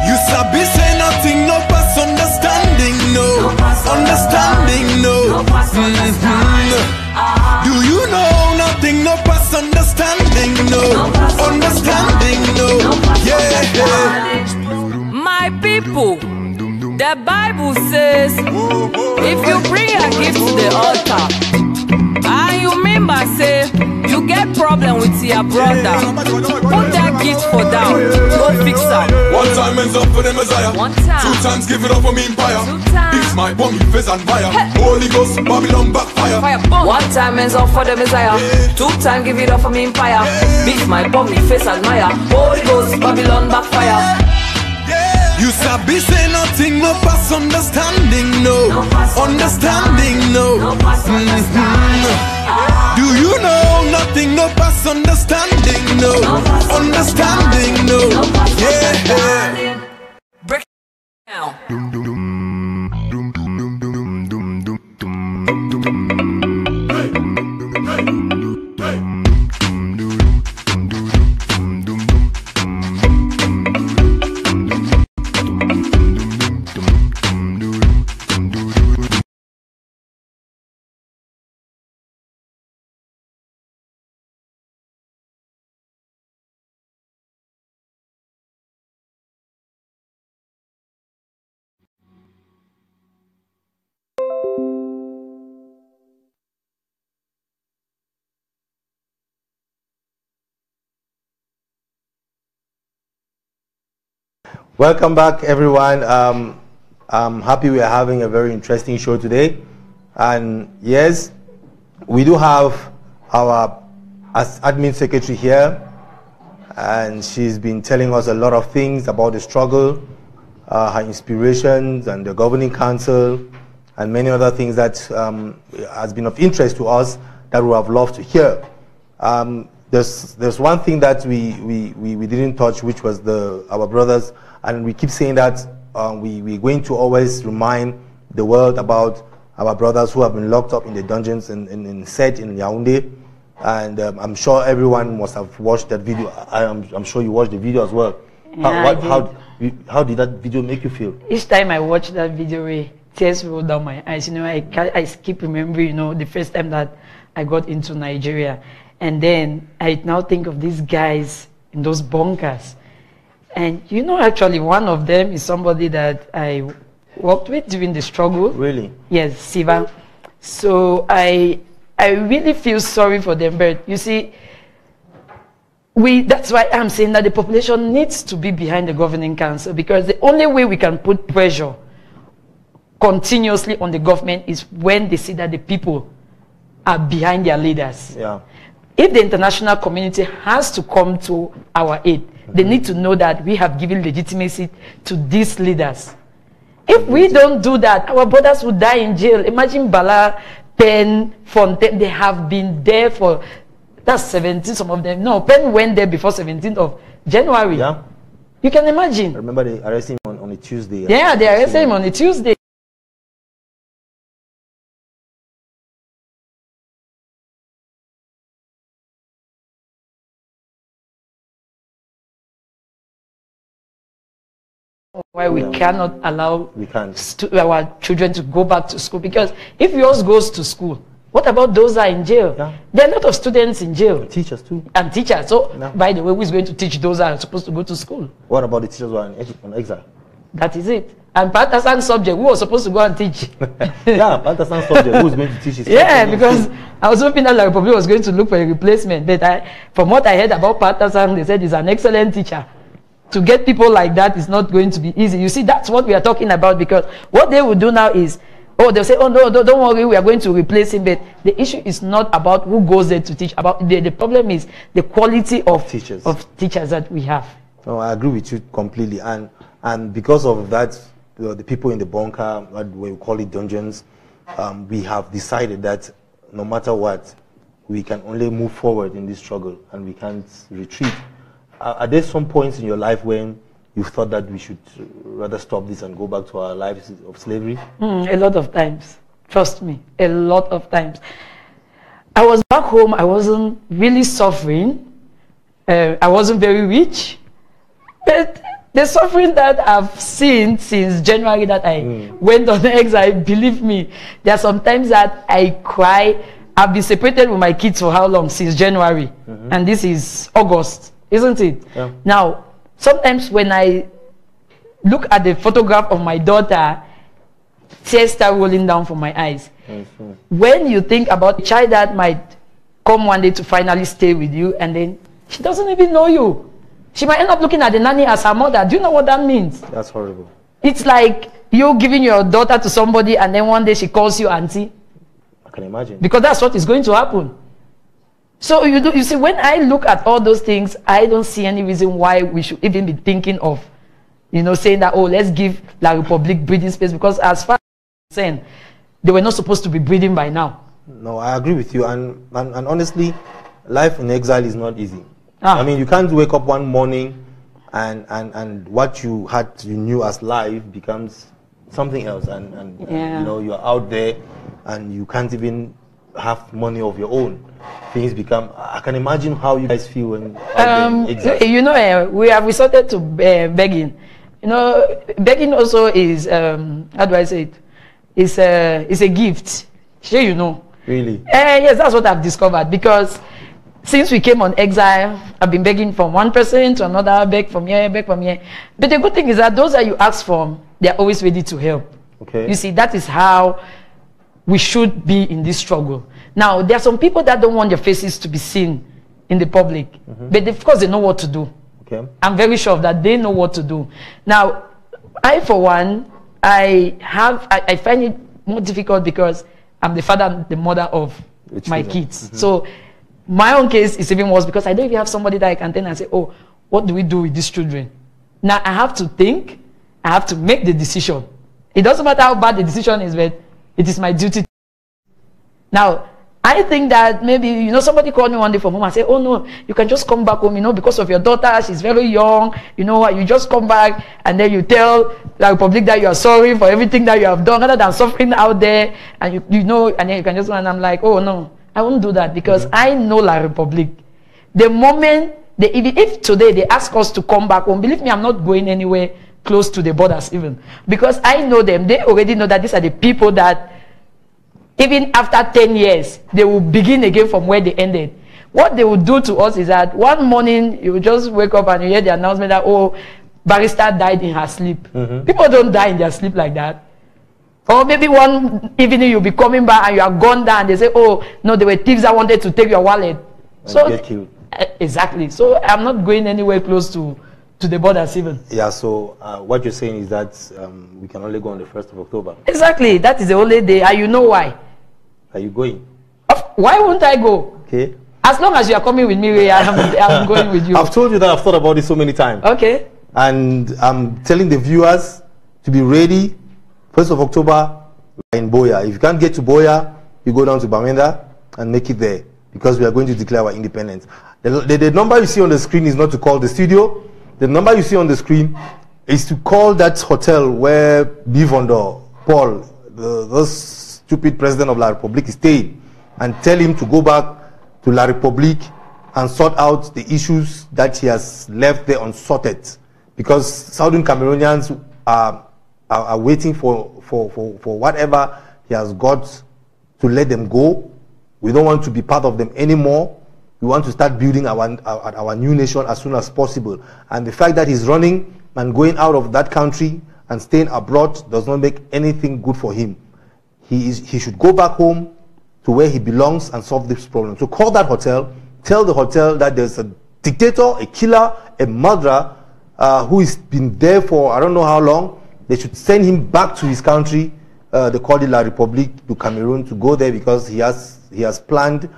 You sabi say nothing, no past understanding, no understanding, no. Do you know nothing, no past understanding, no understanding, no. Yeah. My people, the Bible says, if you bring a gift to the altar, and you remember say, you get problem with your brother, put that gift for down, go fix up. One time ends up for the Messiah. One time. 2 times give it up for me empire. 2 times. Fix my bomb, you face and fire. Holy Ghost, Babylon backfire. Fire, boom. 1 time ends up for the Messiah. 2 times give it up for me empire. Beat my bomb, me face admire. Holy Ghost, Babylon backfire. You sabi say nothing, no past understanding, no understanding, no. Do you know nothing, no past understanding, no understanding, no. Yeah. Break it down. Dum dum dum dum dum dum dum dum dum dum dum. Welcome back, everyone. I'm happy we are having a very interesting show today. And yes, we do have our admin secretary here, and she's been telling us a lot of things about the struggle, her inspirations, and the governing council, and many other things that has been of interest to us that we have loved to hear. There's one thing that we didn't touch, which was our brothers, and we keep saying that we're going to always remind the world about our brothers who have been locked up in the dungeons in Set in Yaoundé, and I'm sure everyone must have watched that video. I'm sure you watched the video as well. Yeah, How did that video make you feel? Each time I watch that video, tears roll down my eyes. I keep remembering, the first time that I got into Nigeria. And then I now think of these guys in those bunkers. And actually one of them is somebody that I worked with during the struggle. Really? Yes, Siva. So I really feel sorry for them. But you see, that's why I'm saying that the population needs to be behind the governing council, because the only way we can put pressure continuously on the government is when they see that the people are behind their leaders. Yeah. If the international community has to come to our aid, they need to know that we have given legitimacy to these leaders. If we don't do that, our brothers will die in jail. Imagine Bala, Penn, Fontaine, they have been there for, that's 17, some of them. No, Penn went there before 17th of January. Yeah. You can imagine. I remember they arrested him on a Tuesday. Yeah, they arrested him on a Tuesday. why we cannot allow can't. Our children to go back to school. Because if yours goes to school, what about those that are in jail? Yeah. There are a lot of students in jail. And teachers too. And teachers. So, by the way, who is going to teach those that are supposed to go to school? What about the teachers who are on exile? That is it. And Patasan subject, who was supposed to go and teach? Yeah, Patasan subject, who is going to teach his Yeah, because I was hoping that La Republic was going to look for a replacement. But from what I heard about Patasan, they said he's an excellent teacher. To get people like that is not going to be easy. You see, that's what we are talking about, because what they will do now is, they'll say, oh, no, don't worry, we are going to replace him. But the issue is not about who goes there to teach. The problem is the quality of teachers that we have. No, I agree with you completely. And because of that, the people in the bunker, what we call it dungeons, we have decided that no matter what, we can only move forward in this struggle and we can't retreat. Are there some points in your life when you thought that we should rather stop this and go back to our lives of slavery? A lot of times. Trust me, a lot of times. I was back home, I wasn't really suffering. I wasn't very rich. But the suffering that I've seen since January that I went on exile, believe me, there are some times that I cry. I've been separated with my kids for how long? Since January. And this is August, isn't it? Yeah. Now, sometimes when I look at the photograph of my daughter, tears start rolling down from my eyes. When you think about a child that might come one day to finally stay with you, and then she doesn't even know you. She might end up looking at the nanny as her mother. Do you know what that means? That's horrible. It's like you giving your daughter to somebody and then one day she calls you auntie. I can imagine. Because that's what is going to happen. So you see, when I look at all those things, I don't see any reason why we should even be thinking of, saying that, let's give La Republique breathing space, because as far as I'm concerned, they were not supposed to be breathing by now. No, I agree with you. And honestly, life in exile is not easy. I mean, you can't wake up one morning and what you knew as life becomes something else, and you're out there and you can't even have money of your own. Things become. I can imagine how you guys feel when we have resorted to begging. Begging also is how do I say it? It's a gift. Sure, you know. Really? Yes, that's what I've discovered, because since we came on exile, I've been begging from one person to another, beg from here, beg from here. But the good thing is that those that you ask from, they're always ready to help. Okay. You see, that is how we should be in this struggle. Now, there are some people that don't want their faces to be seen in the public. But of course, they know what to do. Okay. I'm very sure of that. They know what to do. Now, I, for one, I find it more difficult because I'm the father and the mother of my kids. So, my own case is even worse because I don't even have somebody that I can tell and say, what do we do with these children? Now, I have to think. I have to make the decision. It doesn't matter how bad the decision is, but it is my duty. Now, I think that maybe, somebody called me one day from home and said, oh no, you can just come back home, because of your daughter, she's very young, you just come back and then you tell the Republic that you are sorry for everything that you have done, rather than suffering out there, and and then you can just go, and I'm like, oh no, I won't do that, because I know La Republic. The moment, if today they ask us to come back home, believe me, I'm not going anywhere close to the borders even, because I know them. They already know that these are the people that even after 10 years, they will begin again from where they ended. What they will do to us is that one morning, you will just wake up and you hear the announcement that, Barrister died in her sleep. People don't die in their sleep like that. Or maybe one evening you'll be coming back and you are gone down and they say, no, there were thieves that wanted to take your wallet. So get killed. Exactly. So I'm not going anywhere close to the borders even. Yeah, so what you're saying is that we can only go on the 1st of October. Exactly. That is the only day. And you know why? Are you going? Why won't I go? Okay. As long as you are coming with me, I'm going with you. I've told you that I've thought about this so many times. Okay. And I'm telling the viewers to be ready. 1st of October in Boya. If you can't get to Boya, you go down to Bamenda and make it there, because we are going to declare our independence. The number you see on the screen is not to call the studio. The number you see on the screen is to call that hotel where Bivondo, Paul, the stupid president of La Republique, stayed, and tell him to go back to La Republique and sort out the issues that he has left there unsorted. Because Southern Cameroonians are waiting for whatever he has got to let them go. We don't want to be part of them anymore. We want to start building our new nation as soon as possible. And the fact that he's running and going out of that country and staying abroad does not make anything good for him. He should go back home to where he belongs and solve this problem. So call that hotel, tell the hotel that there's a dictator, a killer, a murderer who has been there for I don't know how long. They should send him back to his country. They call it La République, to Cameroon, to go there because he has planned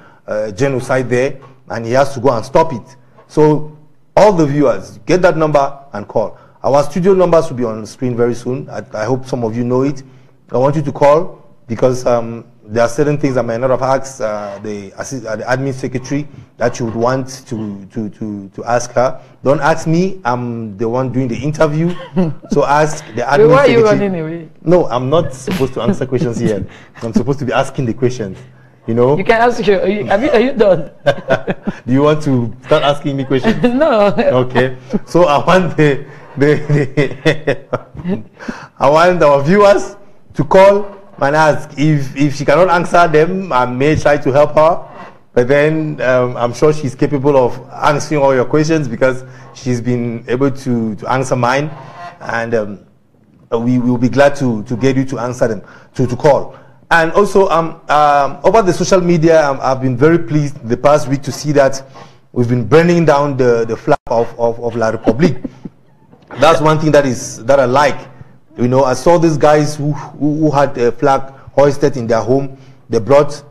genocide there and he has to go and stop it. So all the viewers, get that number and call. Our studio numbers will be on the screen very soon. I hope some of you know it. I want you to call because there are certain things I might not have asked the admin secretary that you would want to ask her. Don't ask me. I'm the one doing the interview. So ask the admin Why secretary. are you running away? No, I'm not supposed to answer questions here. I'm supposed to be asking the questions. You know? You can ask her. Are you done? Do you want to start asking me questions? No. Okay. So I want I want our viewers to call and ask. If she cannot answer them, I may try to help her. But then I'm sure she's capable of answering all your questions because she's been able to answer mine. And we will be glad to get you to answer them, to call. And also, over the social media, I've been very pleased the past week to see that we've been burning down the flag of La République. That's one thing that I like. You know, I saw these guys who had a flag hoisted in their home. They brought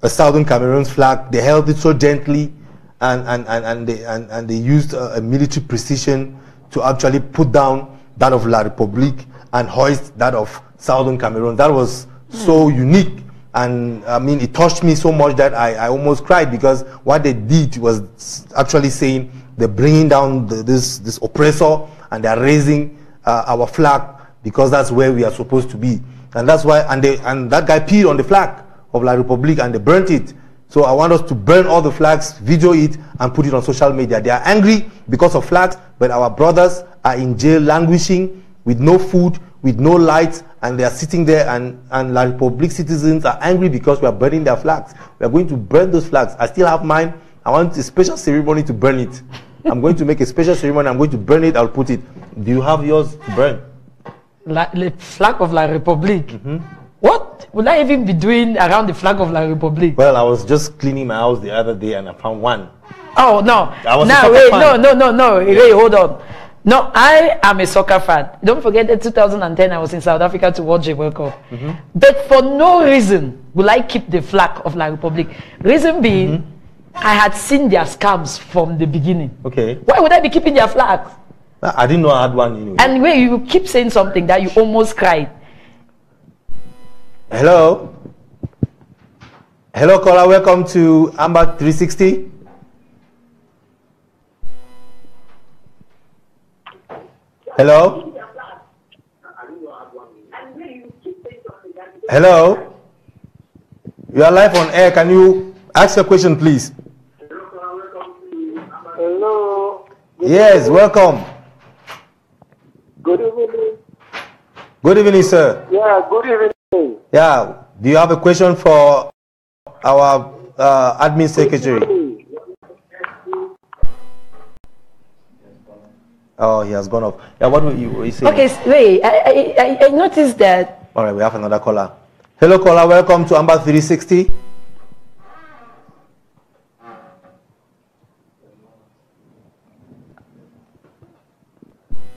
a Southern Cameroon's flag. They held it so gently, and they used a military precision to actually put down that of La République and hoist that of Southern Cameroon. That was so unique, and I mean, it touched me so much that I almost cried because what they did was actually saying they're bringing down this oppressor and they're raising our flag because that's where we are supposed to be, and that's why. And that guy peed on the flag of La République and they burnt it. So I want us to burn all the flags, video it, and put it on social media. They are angry because of flags, but our brothers are in jail, languishing with no food, with no lights, and they are sitting there, and La République citizens are angry because we are burning their flags. We are going to burn those flags. I still have mine. I want a special ceremony to burn it. I'm going to make a special ceremony. I'm going to burn it. I'll put it. Do you have yours to burn? The flag of La République. Mm-hmm. What would I even be doing around the flag of La République? Well, I was just cleaning my house the other day and I found one. Oh no! Now wait, no, Ray, hold on. No, I am a soccer fan. Don't forget that 2010 I was in South Africa to watch a World Cup. Mm-hmm. But for no reason will I keep the flag of La République. Reason being, I had seen their scams from the beginning. Okay. Why would I be keeping their flags? I didn't know I had one anyway. And where you keep saying something that you almost cried. Hello? Hello, caller. Welcome to Ambas 360. Hello? Hello? You are live on air. Can you ask your question, please? Hello. Yes, welcome. Good evening. Good evening, sir. Yeah, good evening. Yeah. Do you have a question for our admin secretary? Oh, he has gone off. Yeah, what were you saying? Okay, wait. I noticed that. All right, we have another caller. Hello, caller. Welcome to Ambas 360.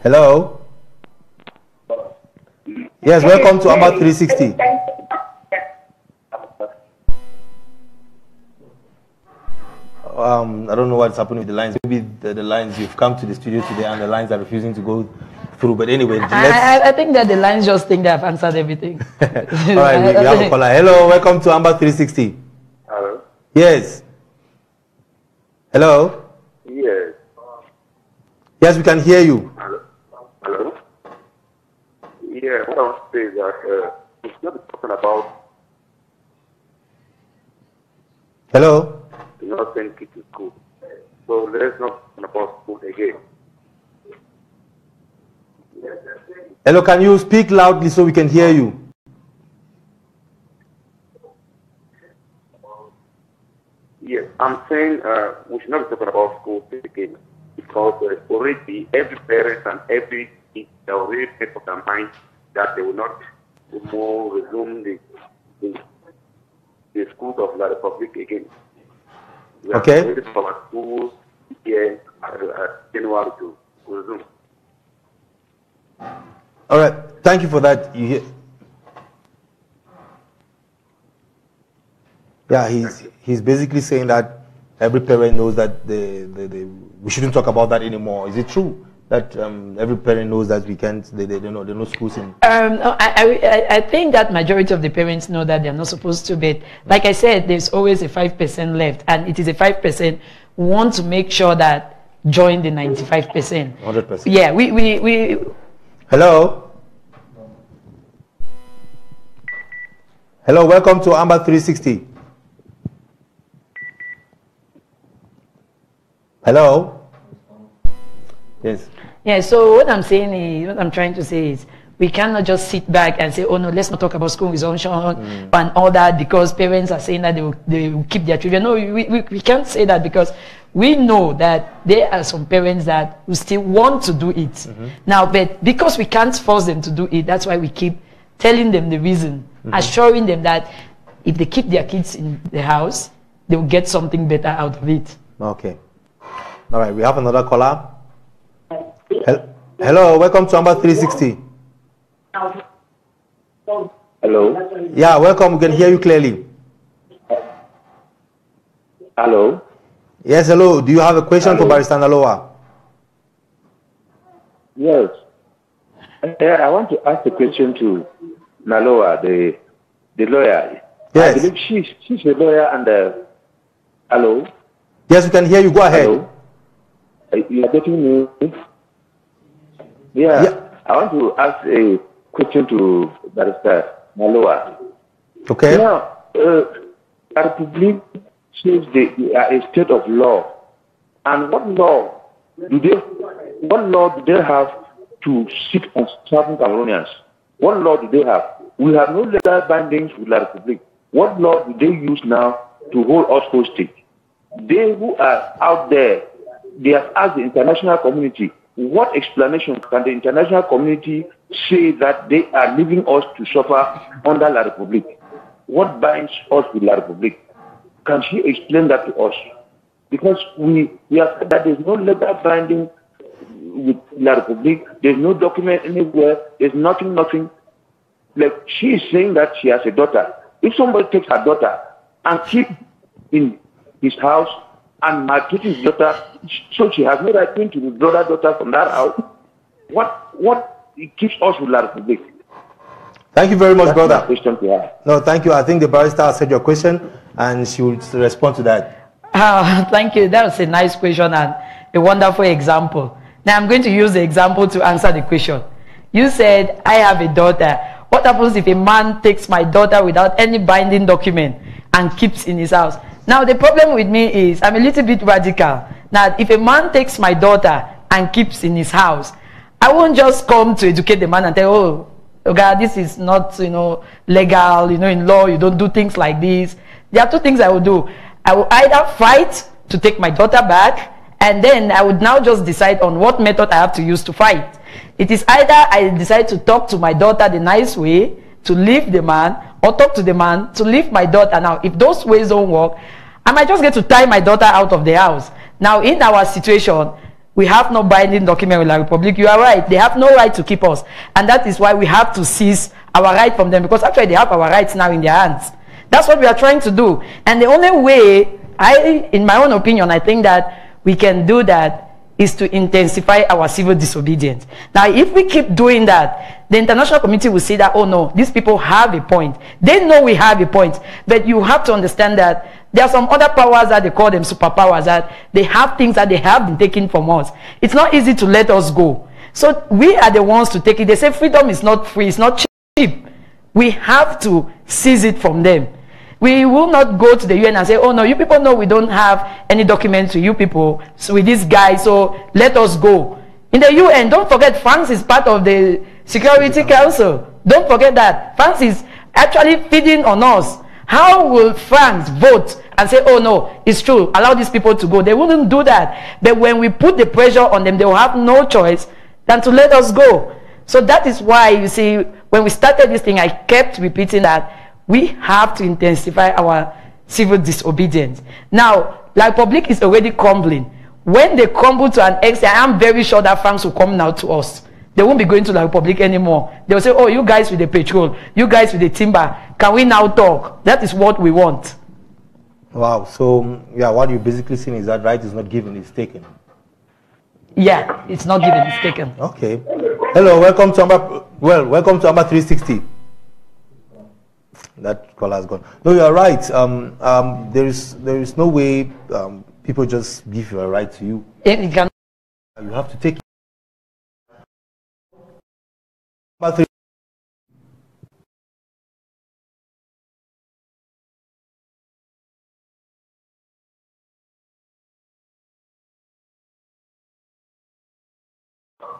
Hello. Yes, welcome to Ambas 360. I don't know what's happening with the lines. Maybe the lines, you've come to the studio today and the lines are refusing to go through. But anyway, I think that the lines just think they have answered everything. All right, we have a caller. Hello, welcome to Ambas 360. Hello? Yes. Hello? Yes. Yes, we can hear you. Hello? Hello? Yeah, what I want to say is that it's not talking about Hello? not sending kids to school. So let's not talk about school again. Hello, can you speak loudly so we can hear you? Yes, I'm saying we should not be talking about school again because already every parent and every teacher already made up their mind that they will not resume the schools of the Republic again. We are ready for our schools here January to resume. All right, thank you for that. Yeah, he's basically saying that every parent knows that we shouldn't talk about that anymore. Is it true that every parent knows that we can't? There are no schools in. I think that majority of the parents know that they're not supposed to, but like I said, there's always a 5% left, and it is a 5% we want to make sure that join the 95%. 100%. Yeah, we. Hello. Hello, welcome to Ambas 360. Hello? Yes. Yeah, so what I'm saying is, what I'm trying to say is, we cannot just sit back and say, oh no, let's not talk about school resumption and all that because parents are saying that they will keep their children. No, we can't say that because we know that there are some parents that will still want to do it. Now, but because we can't force them to do it, that's why we keep telling them the reason, assuring them that if they keep their kids in the house, they will get something better out of it. Okay. All right, we have another caller. Hello, welcome to Ambas 360. Hello. Yeah, welcome. We can hear you clearly. Hello. Yes, hello. Do you have a question for Barrister Noliwa? Yes. I want to ask a question to Noliwa, the lawyer. Yes. I believe she's a lawyer and hello. Yes, we can hear you. Go ahead. Hello. You are getting me? Yeah. I want to ask a question to Barrister Noliwa. Okay. Now, the Republic says they are a state of law, and what law do they have to sit on certain Cameroonians? What law do they have? We have no legal bindings with the Republic. What law do they use now to hold us hostage? They who are out there, they have asked the international community, what explanation can the international community say that they are leaving us to suffer under La Republic? What binds us with La Republic? Can she explain that to us? Because we have said that there's no legal binding with La Republic, there's no document anywhere, there's nothing. Like she is saying that she has a daughter. If somebody takes her daughter and keep in his house and maltreating his daughter, so she has no right to withdraw that daughter from that house, what keeps us with La Republic? Thank you very much, That's brother. my question to her. No, thank you. I think the barrister has said your question and she will respond to that. Thank you. That was a nice question and a wonderful example. Now I'm going to use the example to answer the question. You said, I have a daughter. What happens if a man takes my daughter without any binding document and keeps in his house? Now the problem with me is I'm a little bit radical. Now if a man takes my daughter and keeps in his house, I won't just come to educate the man and tell, oh God, this is not, legal, in law, you don't do things like this. There are two things I will do. I will either fight to take my daughter back, and then I would now just decide on what method I have to use to fight. It is either I decide to talk to my daughter the nice way, to leave the man, or talk to the man to leave my daughter. Now, if those ways don't work, I might just get to tie my daughter out of the house. Now, in our situation, we have no binding document with La Republic. You are right. They have no right to keep us. And that is why we have to seize our right from them, because actually they have our rights now in their hands. That's what we are trying to do. And the only way, in my own opinion, I think that we can do that is to intensify our civil disobedience. Now, if we keep doing that, the international community will say that, oh no, these people have a point. They know we have a point. But you have to understand that there are some other powers that they call them superpowers, that they have things that they have been taking from us. It's not easy to let us go. So we are the ones to take it. They say freedom is not free, it's not cheap. We have to seize it from them. We will not go to the UN and say, oh no, you people know we don't have any documents with you people, so with this guy, so let us go. In the UN, don't forget, France is part of the Security Council. Don't forget that. France is actually feeding on us. How will France vote and say, oh no, it's true, allow these people to go? They wouldn't do that. But when we put the pressure on them, they will have no choice than to let us go. So that is why, you see, when we started this thing, I kept repeating that we have to intensify our civil disobedience. Now, La Republique is already crumbling. When they crumble to an extent, I am very sure that France will come now to us. They won't be going to La Republique anymore. They will say, oh, you guys with the petrol, you guys with the timber, can we now talk? That is what we want. Wow. So, yeah, what you're basically saying is that right is not given, it's taken. Yeah, it's not given, it's taken. Okay. Hello, welcome to Amba. Well, welcome to Amba 360. That caller has gone. No, you are right. There is no way people just give you a right to you. You have to take it.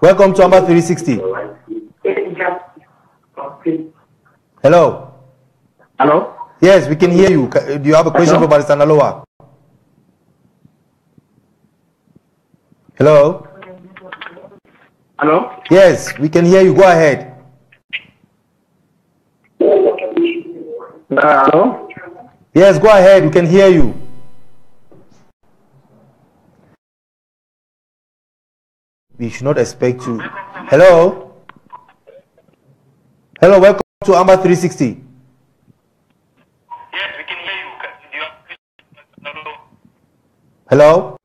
Welcome to Amba 360. Hello. Hello? Yes, we can hear you. Do you have a question for Barrister Noliwa? Hello? Hello? Yes, we can hear you. Go ahead. Hello? Yes, go ahead. We can hear you. We should not expect to. Hello? Hello, welcome to Amba 360. Yes, we can hear you. Hello?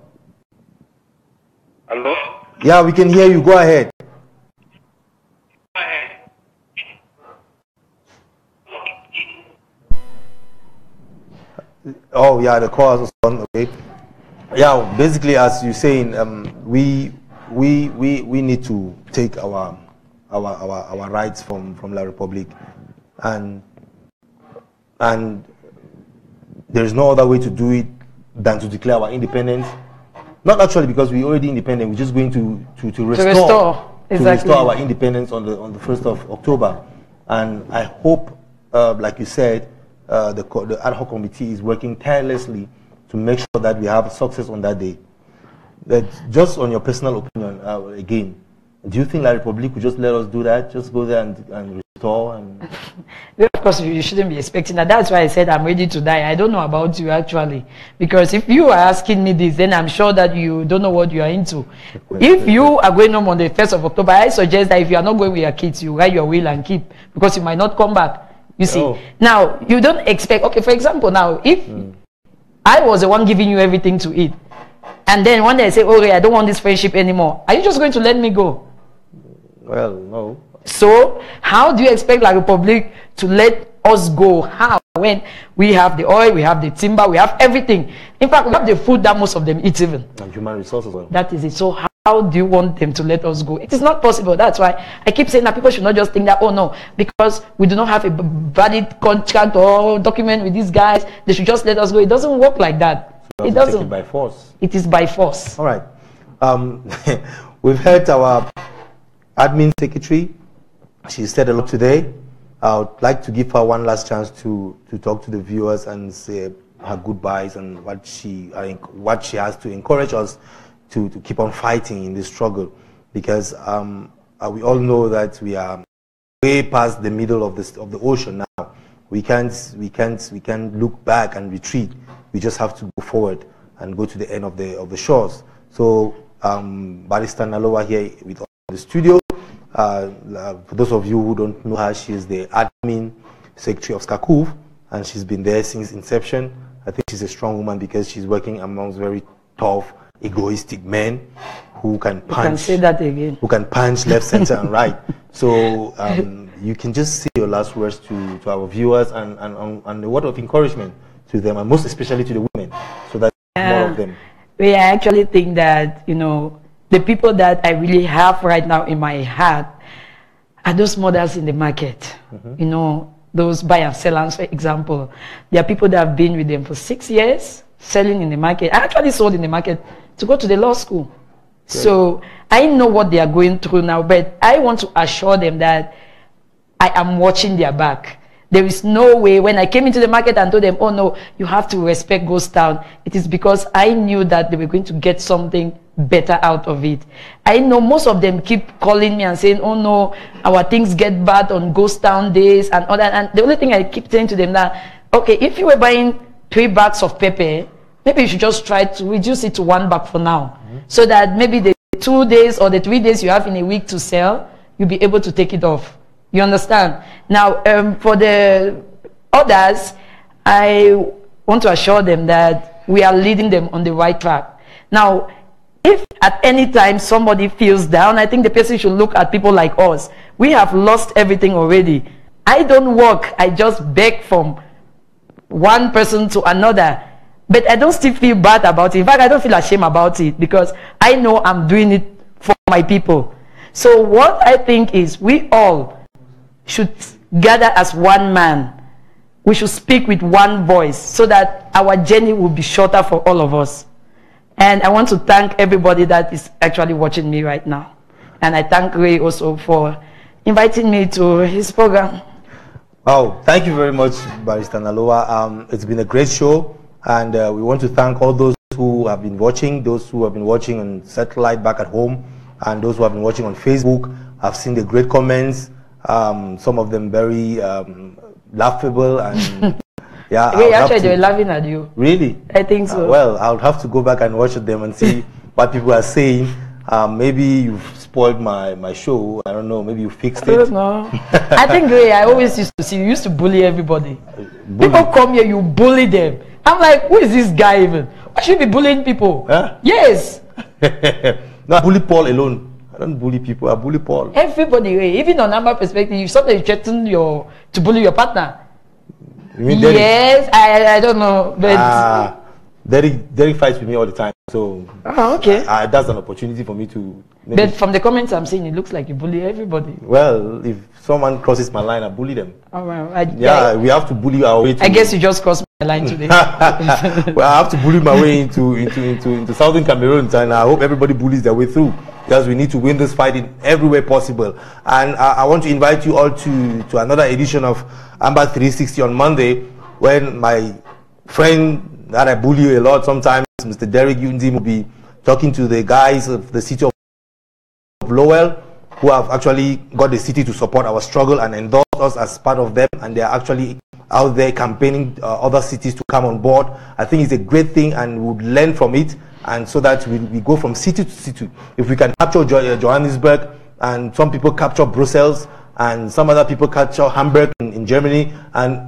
Hello? Yeah, we can hear you. Go ahead. Go ahead. Oh, yeah, the call was on. Okay. Yeah, basically, as you're saying, we need to take our rights from La Republique, and there is no other way to do it than to declare our independence. Not actually because we're already independent. We're just going to restore our independence on the 1st of October, and I hope, like you said, the ad hoc committee is working tirelessly to make sure that we have success on that day. That, just on your personal opinion, again, do you think La Republique would just let us do that? Just go there and restore? And of course, you shouldn't be expecting that. That's why I said I'm ready to die. I don't know about you, actually. Because if you are asking me this, then I'm sure that you don't know what you are into. If you are going home on the 1st of October, I suggest that if you are not going with your kids, you write your will and keep. Because you might not come back. You see? Oh. Now, you don't expect... Okay, for example, now, if I was the one giving you everything to eat, and then one day I say, oh, I don't want this friendship anymore, are you just going to let me go? Well, no. So, how do you expect La Republique to let us go? How? When we have the oil, we have the timber, we have everything. In fact, we have the food that most of them eat even. And human resources. That is it. So, how do you want them to let us go? It is not possible. That's why I keep saying that people should not just think that, oh no, because we do not have a valid contract or document with these guys, they should just let us go. It doesn't work like that. So it doesn't. Take it by force. It is by force. All right. We've heard our admin secretary. She said a lot today. I would like to give her one last chance to talk to the viewers and say her goodbyes and what she has to encourage us to keep on fighting in this struggle, because we all know that we are way past the middle of the ocean now. We can't look back and retreat. We just have to go forward and go to the end of the shores. So Barrister Noliwa here with us in the studio. For those of you who don't know her, she is the admin secretary of SCACUV, and she's been there since inception. I think she's a strong woman because she's working amongst very tough, egoistic men who can punch. You can say that again. Who can punch left, center, and right. So you can just say your last words to our viewers and a word of encouragement to them, and most especially to the women, so that more of them. I actually think that, you know, the people that I really have right now in my heart are those mothers in the market. You know, those buy and sellers, for example. There are people that have been with them for 6 years, selling in the market. I actually sold in the market to go to the law school. So I know what they are going through now, but I want to assure them that I am watching their back. There is no way, when I came into the market and told them, oh no, you have to respect Ghost Town, it is because I knew that they were going to get something better out of it. I know most of them keep calling me and saying, oh no, our things get bad on Ghost Town days and all that. And the only thing I keep saying to them that, okay, if you were buying 3 bags of pepper, maybe you should just try to reduce it to 1 bag for now. So that maybe the 2 days or the 3 days you have in a week to sell, you'll be able to take it off. You understand? Now, for the others, I want to assure them that we are leading them on the right track. Now, if at any time somebody feels down, I think the person should look at people like us. We have lost everything already. I don't work. I just beg from one person to another. But I don't still feel bad about it. In fact, I don't feel ashamed about it because I know I'm doing it for my people. So what I think is we all should gather as one man. We should speak with one voice so that our journey will be shorter for all of us. And I want to thank everybody that is actually watching me right now. And I thank Ray also for inviting me to his program. Oh, thank you very much, Barrister Noliwa. It's been a great show. And we want to thank all those who have been watching, those who have been watching on satellite back at home, and those who have been watching on Facebook. I've seen the great comments. Some of them very laughable and yeah. Wait, actually, they were laughing at you. Really? I think so. Well, I'll have to go back and watch them and see what people are saying. Maybe you've spoiled my show. I don't know. Maybe you fixed it. I don't know. I think Ray, I always used to see you used to bully everybody. People come here, you bully them. I'm like, who is this guy even? Why should you be bullying people? Huh? Yes. No, I bully Paul alone. I don't bully people. I bully Paul. Everybody, even on number perspective, you sometimes threaten to bully your partner. You mean yes, I don't know, but Derek fights with me all the time, so okay. That's an opportunity for me to. But from the comments I'm seeing, it looks like you bully everybody. Well, if someone crosses my line, I bully them. Oh, well, we have to bully our way. I guess you just crossed my line today. Well, I have to bully my way into Southern Cameroon, and I hope everybody bullies their way through. Because we need to win this fight in every way possible. And I want to invite you all to another edition of Ambas 360 on Monday, when my friend that I bully a lot sometimes, Mr. Derek Yundim, will be talking to the guys of the city of Lowell, who have actually got the city to support our struggle and endorse us as part of them, and they are actually out there campaigning other cities to come on board. I think it's a great thing, and we would learn from it. And so that we go from city to city. If we can capture Johannesburg, and some people capture Brussels, and some other people capture Hamburg in Germany, and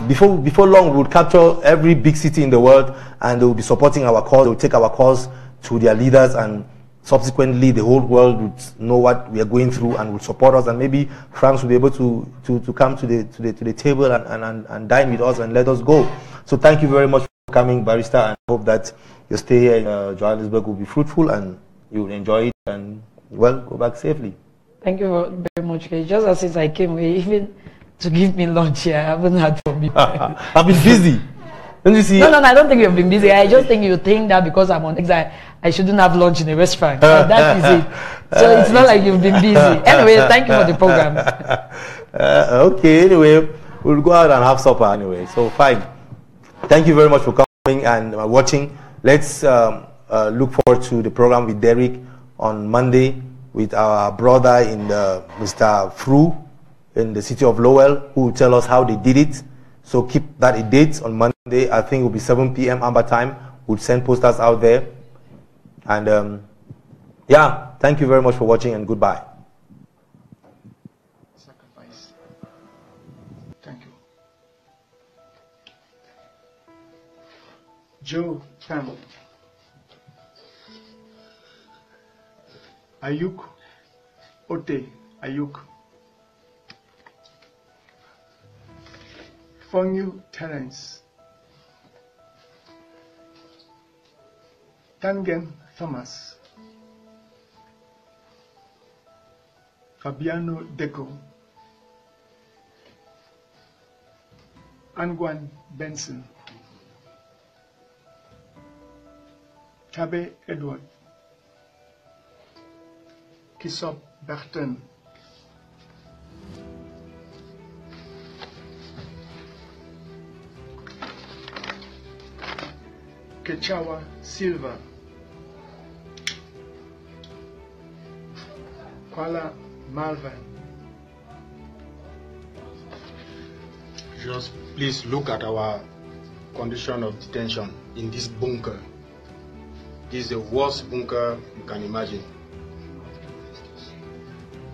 before long we will capture every big city in the world, and they will be supporting our cause. They will take our cause to their leaders, and subsequently the whole world would know what we are going through and will support us. And maybe France will be able to come to the table and dine with us and let us go. So thank you very much for coming, Barrister, and I hope that your stay here in Johannesburg will be fruitful and you will enjoy it, and well, go back safely. Thank you very much. Just as since I came here, even to give me lunch here, I haven't had from you. I've been busy. Don't you see? No, I don't think you've been busy. I just think you think that because I'm on exile, I shouldn't have lunch in a restaurant. That is it. So it's not like you've been busy. Anyway, thank you for the program. Okay, anyway, we'll go out and have supper anyway. So fine. Thank you very much for coming and watching. Let's look forward to the program with Derek on Monday with our brother in Mr. F.R.A. in the city of Lowell, who will tell us how they did it. So keep that a date on Monday. I think it will be 7 p.m. Amber time. We'll send posters out there. And yeah, thank you very much for watching, and goodbye. Sacrifice. Thank you. Joe Tam. Ayuk Ote Ayuk. Fonyu Terence. Tangen Thomas. Fabiano Deco. Angwan Benson. Tabe Edward. Kisop Bertin, Kechawa Silva, Kuala Malvern, Just please look at our condition of detention in this bunker. This is the worst bunker you can imagine.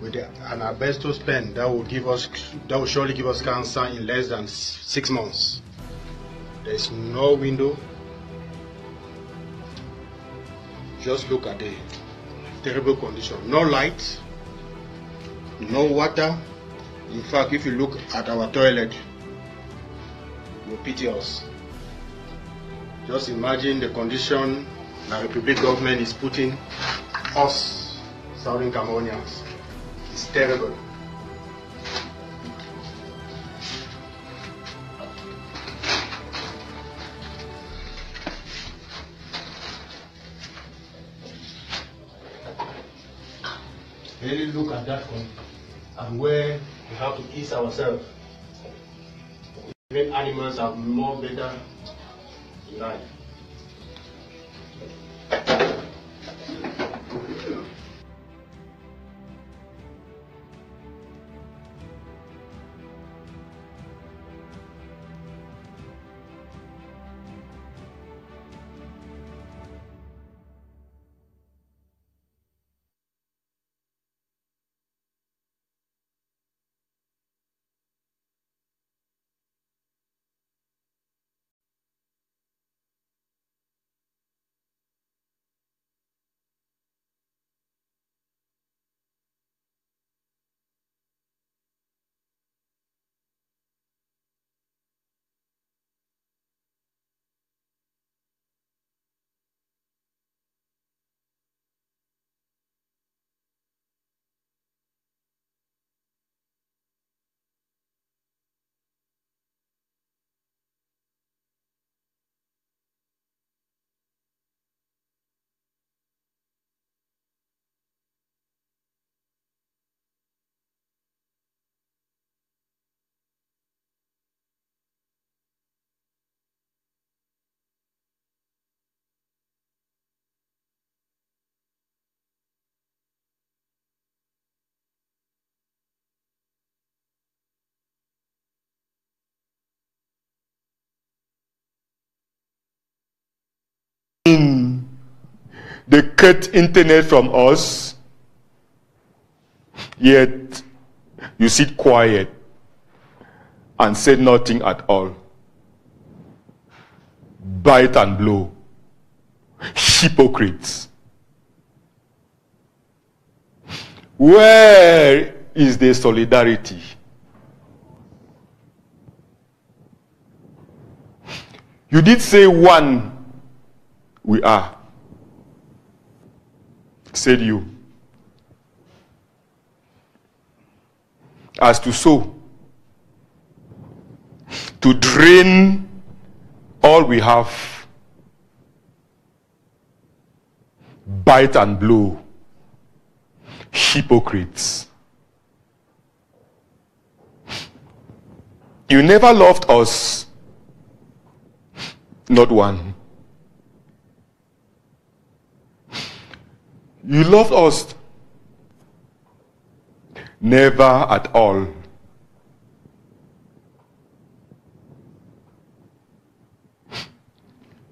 With an asbestos pen that will surely give us cancer in less than 6 months. There is no window. Just look at the terrible condition. No light, no water. In fact, if you look at our toilet, you pity us. Just imagine the condition the Republic government is putting us, Southern Cameroonians. It's terrible. Really look at that one and where we have to ease ourselves. Even animals are more better in life. They cut internet from us, yet you sit quiet and say nothing at all. Bite and blow. Hypocrites. Where is the solidarity? You did say one we are. Said you. As to sow, to drain all we have, bite and blow, hypocrites. You never loved us, not one. You loved us, never at all.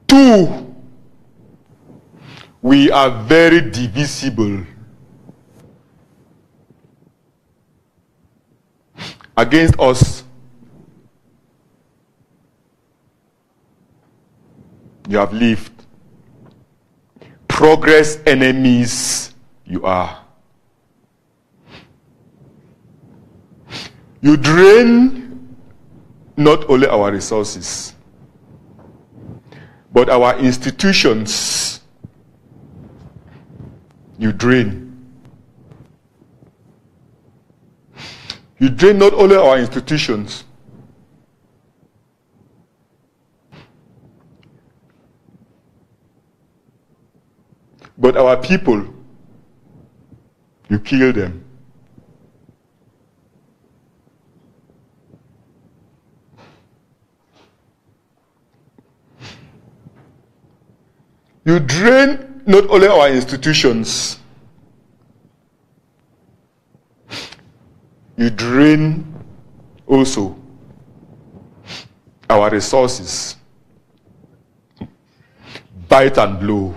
Two, we are very divisible. Against us, you have lived. Progress enemies you are. You drain not only our resources, but our institutions. You drain. You drain not only our institutions, but our people. You kill them. You drain not only our institutions, you drain also our resources. Bite and blow.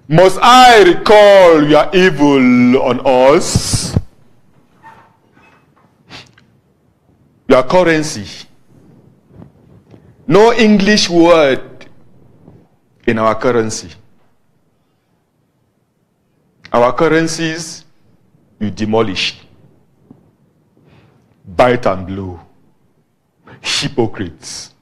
Must I recall your evil on us? Your currency. No English word in our currency. Our currencies you demolished. Bite and blow. Hypocrites.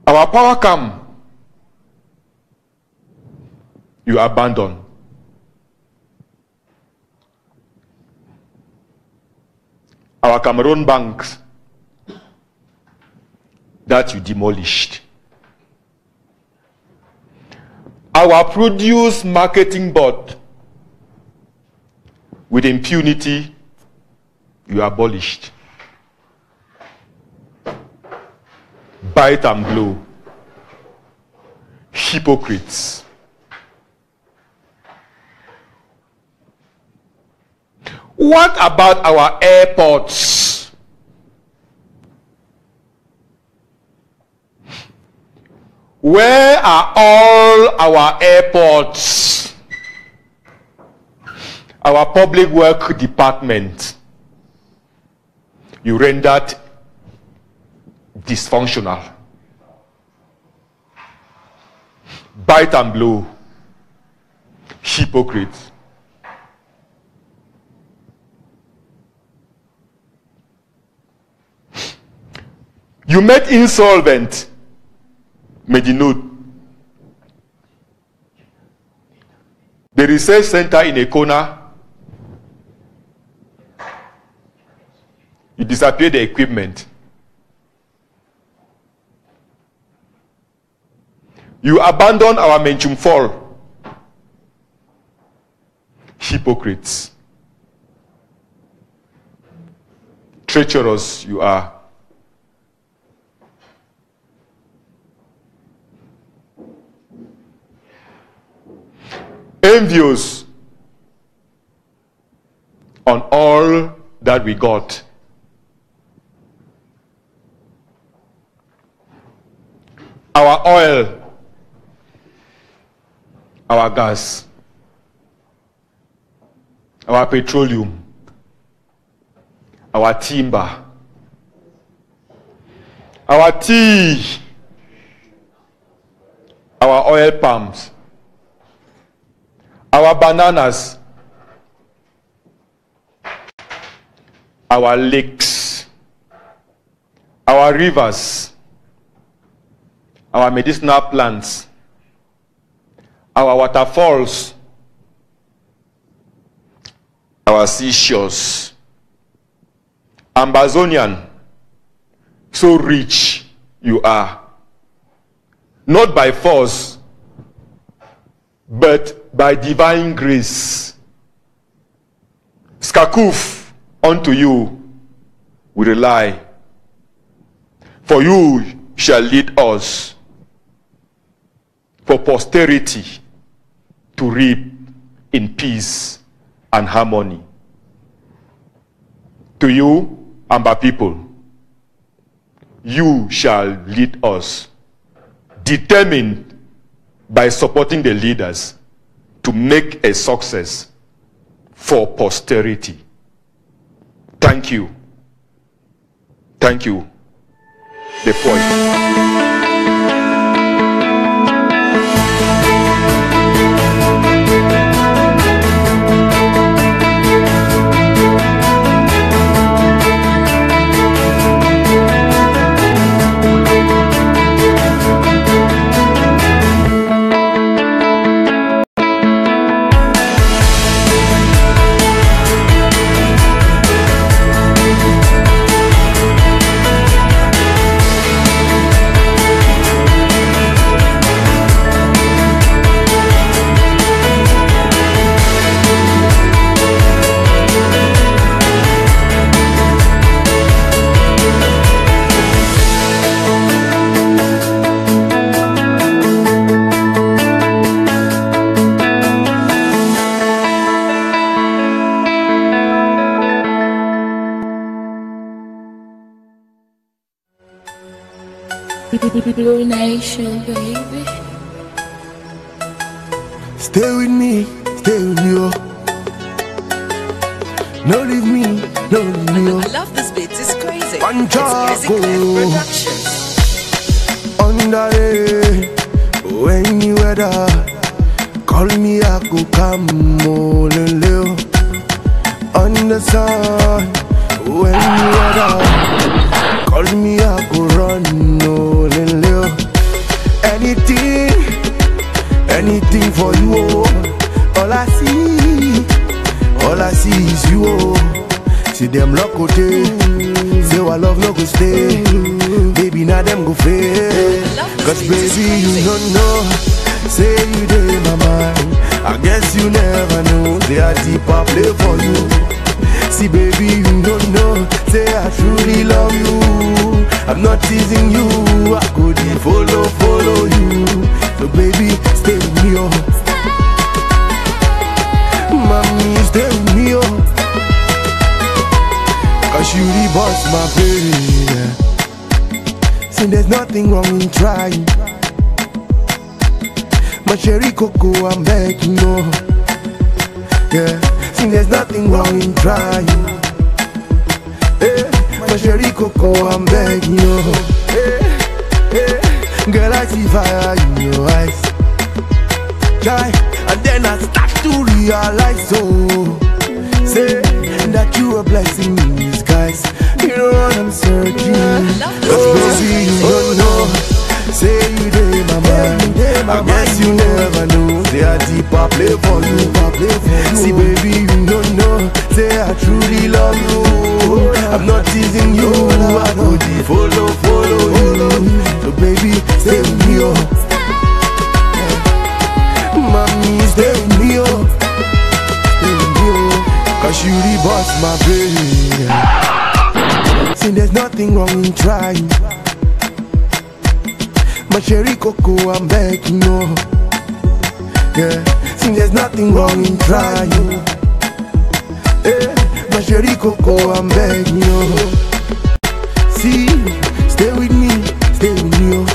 Our power come, you abandon. Our Cameroon banks that you demolished. Our produce marketing board with impunity you abolished. Bite and blow. Hypocrites. What about our airports? Where are all our airports? Our public work department, you rendered dysfunctional. Bite and blow. Hypocrites. You made insolvent Medinote, the research center in a corner. You disappeared the equipment. You abandon our Menchum Fall. Hypocrites. Treacherous you are. Envious on all that we got. Our oil, our gas, our petroleum, our timber, our tea, our oil palms, our bananas, our lakes, our rivers, our medicinal plants, our waterfalls, our seashores, Ambazonian, so rich you are, not by force, but by divine grace. Skakuf, unto you we rely, for you shall lead us for posterity to reap in peace and harmony. To you, Amba people, you shall lead us, determined by supporting the leaders to make a success for posterity. Thank you. Thank you. The point. Blue Nation, baby. Stay with me, oh. No leave me, no leave me, oh. I love this beat, it's crazy. One It's Music Lab Productions. Under the when you weather, call me, I go come all in live. On the sun, when you weather, call me, I go run all in live. Anything for you, oh. All I see is you, oh. See them lock out there. Say our love no go stay. Baby, now them go fail. Cause baby, you don't know. Say you did in my mind. I guess you never know. They are deeper play for you. See baby, you don't know. Say I truly love you. I'm not teasing you. I could follow you. So baby, stay with me, oh. Mommy, stay with me, oh. Cause you the boss, my baby. See, there's nothing wrong in trying. My cherry cocoa, I'm begging, no. Yeah, see, there's nothing wrong in trying. Hey, my cherry cocoa, I'm begging, no. Hey, girl, I see fire in your eyes. Try, and then I start to realize, oh, say that you are blessing in disguise. You know what I'm searching. Cause baby, you don't know. Say you did my mind. I guess you never know. They are deeper play for you. See baby, you don't know. Say I truly love you. I'm not teasing you. I go deep, follow you. So baby, stay with me, oh. Mommy, stay with me, oh. Stay with me, oh. Cause you the boss, my baby. See, there's nothing wrong in trying. My cherry cocoa, I'm begging, no. Yeah, see, there's nothing wrong in trying. Yeah, my cherry cocoa, I'm begging, no. See, stay with me, oh.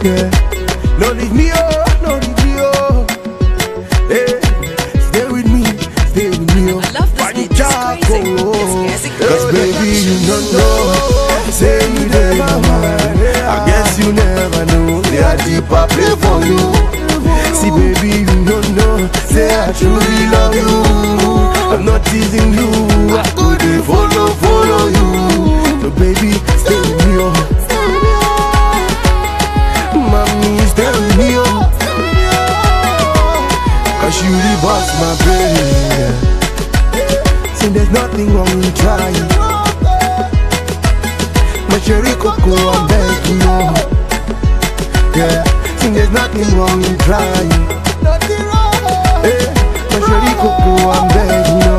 Yeah, no leave me, oh, no leave me, oh. Yeah, stay with me, oh. I love this beat, it's crazy. It's Music Lab Cause baby, you don't know. Say you did my mind. I guess you never know. They are deeper play for you. See baby, you don't know. Say I truly love you. I'm not teasing you. I could follow you. So baby, stay with me, oh. Mommy, stay with me, oh. Cause you the boss, my baby. See, there's nothing wrong in trying. My cherry cocoa, I'm begging, no. Yeah, see, there's nothing wrong in trying. Hey, my cherry cocoa, I'm begging, no.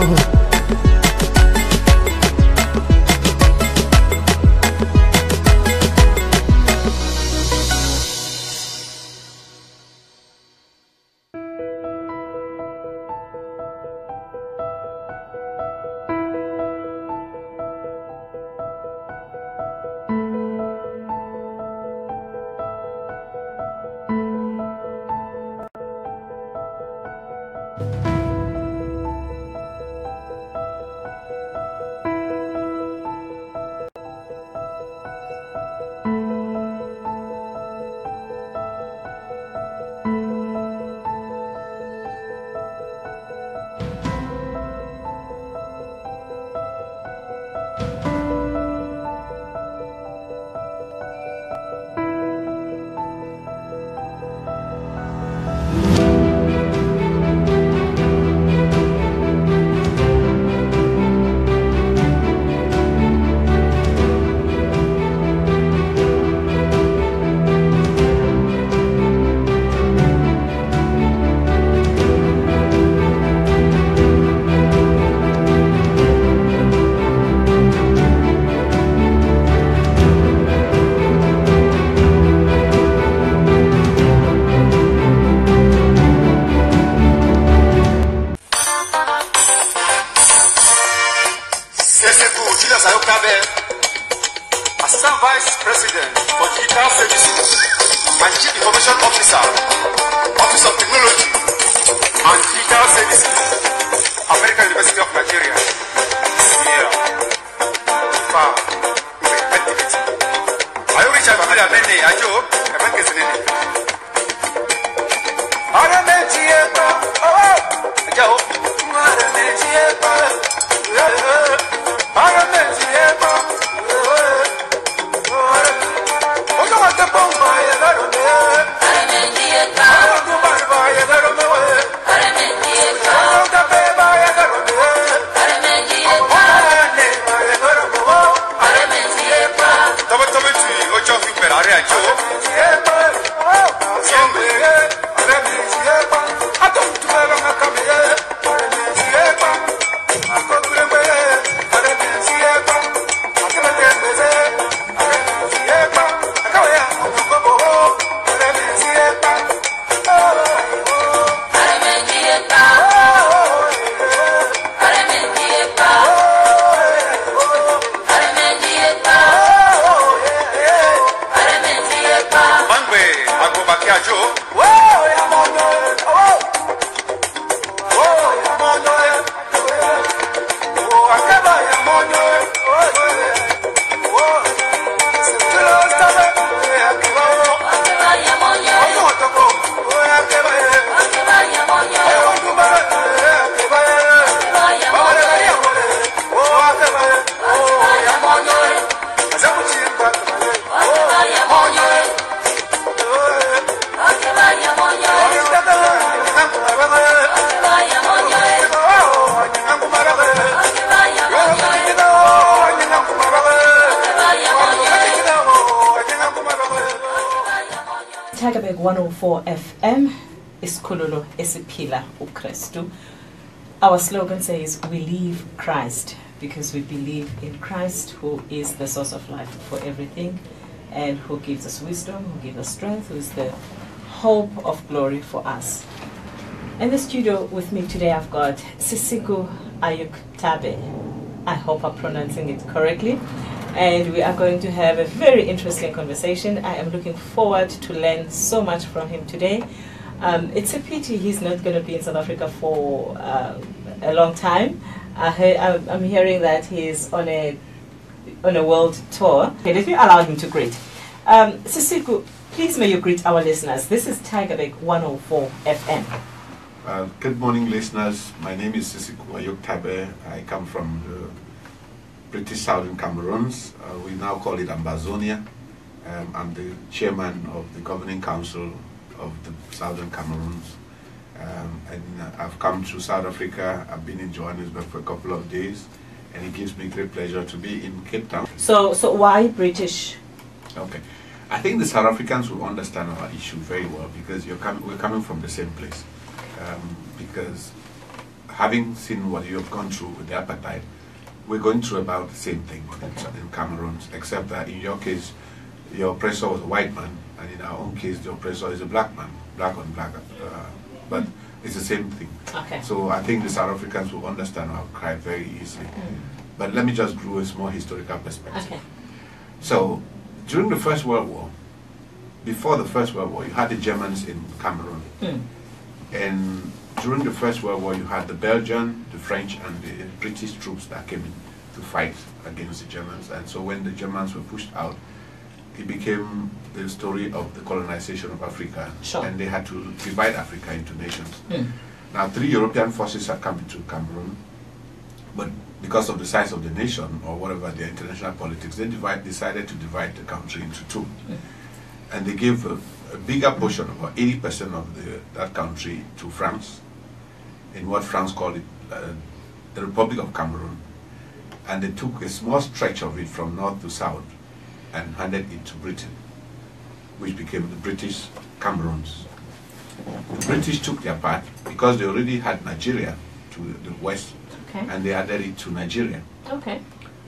104 FM, Isikhululo Esiphila uKristu. Our slogan says, we live Christ, because we believe in Christ, who is the source of life for everything, and who gives us wisdom, who gives us strength, who is the hope of glory for us. In the studio with me today, I've got Sisiku Ayuk-Tabe. I hope I'm pronouncing it correctly. And we are going to have a very interesting conversation. I am looking forward to learn so much from him today. It's a pity he's not going to be in South Africa for a long time. I'm hearing that he's on a world tour. Okay, let me allow him to greet. Sisiku, please may you greet our listeners. This is Tigerbeck 104 FM. Good morning, listeners. My name is Sisiku Ayuk-Tabe. I come from the British Southern Cameroons. We now call it Ambazonia. I'm the chairman of the governing council of the Southern Cameroons. And I've come to South Africa. I've been in Johannesburg for a couple of days, and it gives me great pleasure to be in Cape Town. So why British? Okay. I think the South Africans will understand our issue very well, because we're coming from the same place. Because having seen what you have gone through with the apartheid, we're going through about the same thing in Cameroon, except that in your case, your oppressor was a white man, and in our own case, the oppressor is a black man, black on black. But it's the same thing. Okay. So I think the South Africans will understand our cry very easily. But let me just draw a small historical perspective. Okay. So during the First World War, before the First World War, you had the Germans in Cameroon. And during the First World War, you had the Belgian, the French, and the British troops that came in to fight against the Germans. And so when the Germans were pushed out, it became the story of the colonization of Africa. Sure. And they had to divide Africa into nations. Now, 3 European forces had come into Cameroon, but because of the size of the nation, or whatever their international politics, they decided to divide the country into 2. And they gave a bigger portion, about 80% of that country, to France, in what France called it the Republic of Cameroon. And they took a small stretch of it from north to south and handed it to Britain, which became the British Cameroons. The British took their part because they already had Nigeria to the west, and they added it to Nigeria. Okay.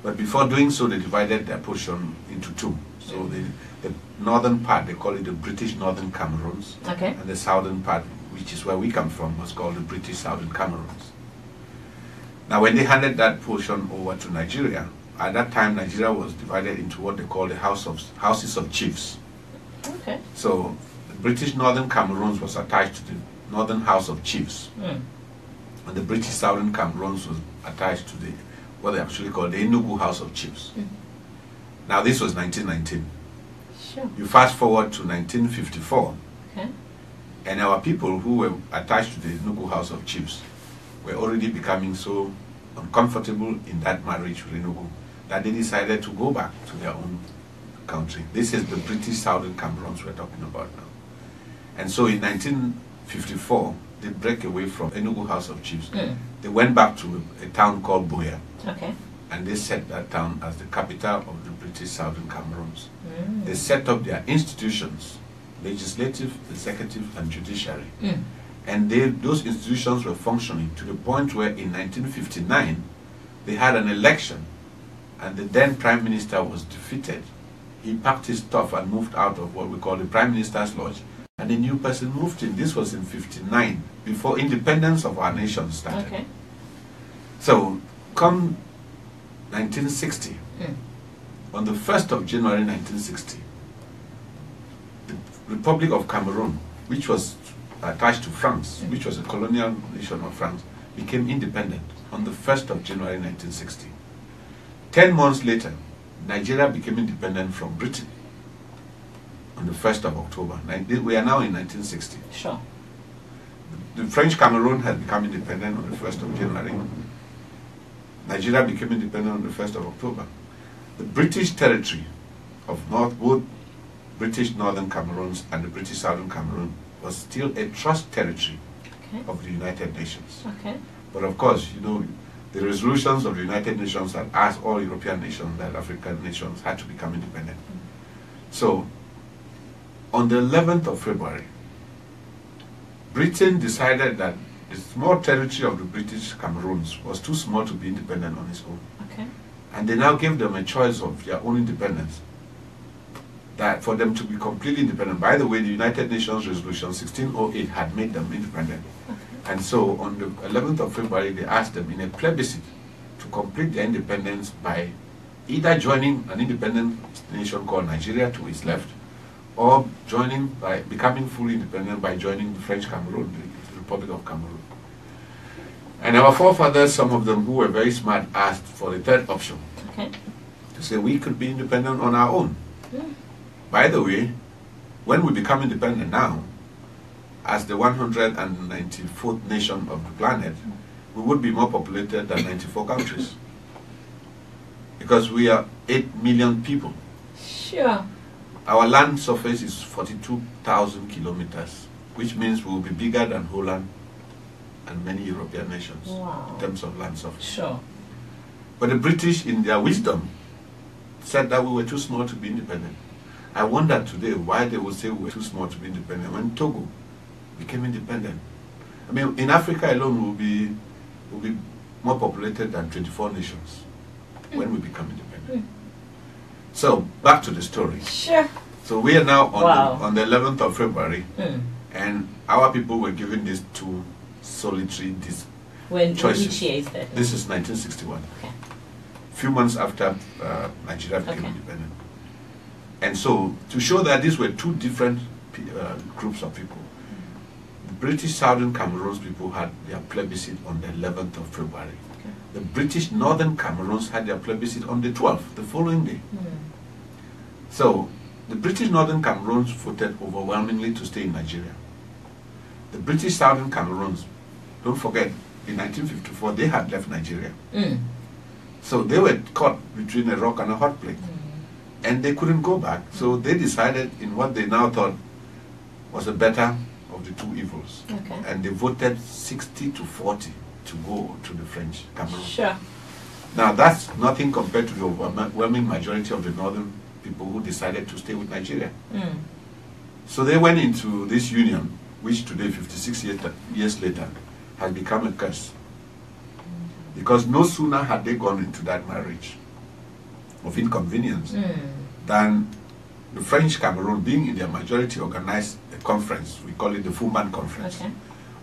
But before doing so, they divided their portion into 2. So the northern part, they call it the British Northern Cameroons, and the southern part, which is where we come from, was called the British Southern Cameroons. Now, when they handed that portion over to Nigeria, at that time, Nigeria was divided into what they call the Houses of Chiefs. Okay. So the British Northern Cameroons was attached to the Northern House of Chiefs, and the British Southern Cameroons was attached to what they actually call the Enugu House of Chiefs. Now, this was 1919. Sure. You fast forward to 1954, and our people who were attached to the Enugu House of Chiefs were already becoming so uncomfortable in that marriage with Enugu that they decided to go back to their own country. This is the British Southern Cameroons we're talking about now. And so in 1954, they break away from Enugu House of Chiefs. They went back to a town called Buea. And they set that town as the capital of the British Southern Cameroons. They set up their institutions, legislative, executive, and judiciary. And those institutions were functioning to the point where in 1959, they had an election, and the then Prime Minister was defeated. He packed his stuff and moved out of what we call the Prime Minister's Lodge, and a new person moved in. This was in 59, before independence of our nation started. So, come 1960, on the 1st of January 1960, the Republic of Cameroon, which was attached to France, which was a colonial nation of France, became independent on the 1st of January 1960. 10 months later, Nigeria became independent from Britain on the 1st of October. We are now in 1960. Sure. The French Cameroon had become independent on the 1st of January. Nigeria became independent on the 1st of October. The British territory of both British Northern Cameroons and the British Southern Cameroon was still a trust territory of the United Nations. But of course, you know, the resolutions of the United Nations had asked all European nations that African nations had to become independent. So on the 11th of February, Britain decided that the small territory of the British Cameroons was too small to be independent on its own. Okay. And they now gave them a choice of their own independence, that for them to be completely independent. By the way, the United Nations Resolution 1608 had made them independent. Okay. And so on the 11th of February, they asked them in a plebiscite to complete their independence by either joining an independent nation called Nigeria to its left, or joining by becoming fully independent by joining the French Cameroon, the Republic of Cameroon. And our forefathers, some of them who were very smart, asked for the third option. Okay. To say we could be independent on our own. By the way, when we become independent now, as the 194th nation of the planet, we would be more populated than 94 countries. Because we are 8 million people. Sure. Our land surface is 42,000 kilometers, which means we will be bigger than Holland and many European nations. Wow. In terms of land surface. Sure. But the British, in their wisdom, said that we were too small to be independent. I wonder today why they would say we were too small to be independent when Togo became independent. I mean, in Africa alone, we'll be more populated than 24 nations when we become independent. So, back to the story. Sure. So we are now Wow. on the 11th of February, and our people were given these two solitary choices. Which year is that? This is 1961. Okay. Few months after Nigeria became independent. And so, to show that these were two different groups of people, the British Southern Cameroon's people had their plebiscite on the 11th of February. Okay. The British Northern Cameroons had their plebiscite on the 12th, the following day. So, the British Northern Cameroons voted overwhelmingly to stay in Nigeria. The British Southern Cameroons, don't forget, in 1954 they had left Nigeria. So they were caught between a rock and a hot place. And they couldn't go back. So they decided in what they now thought was the better of the two evils. Okay. And they voted 60 to 40 to go to the French Cameroon. Sure. Now that's nothing compared to the overwhelming majority of the northern people who decided to stay with Nigeria. So they went into this union, which today, 56 years later, has become a curse. Because no sooner had they gone into that marriage of inconvenience than the French Cameroon, being in their majority, organized a conference, we call it the Fuman Conference,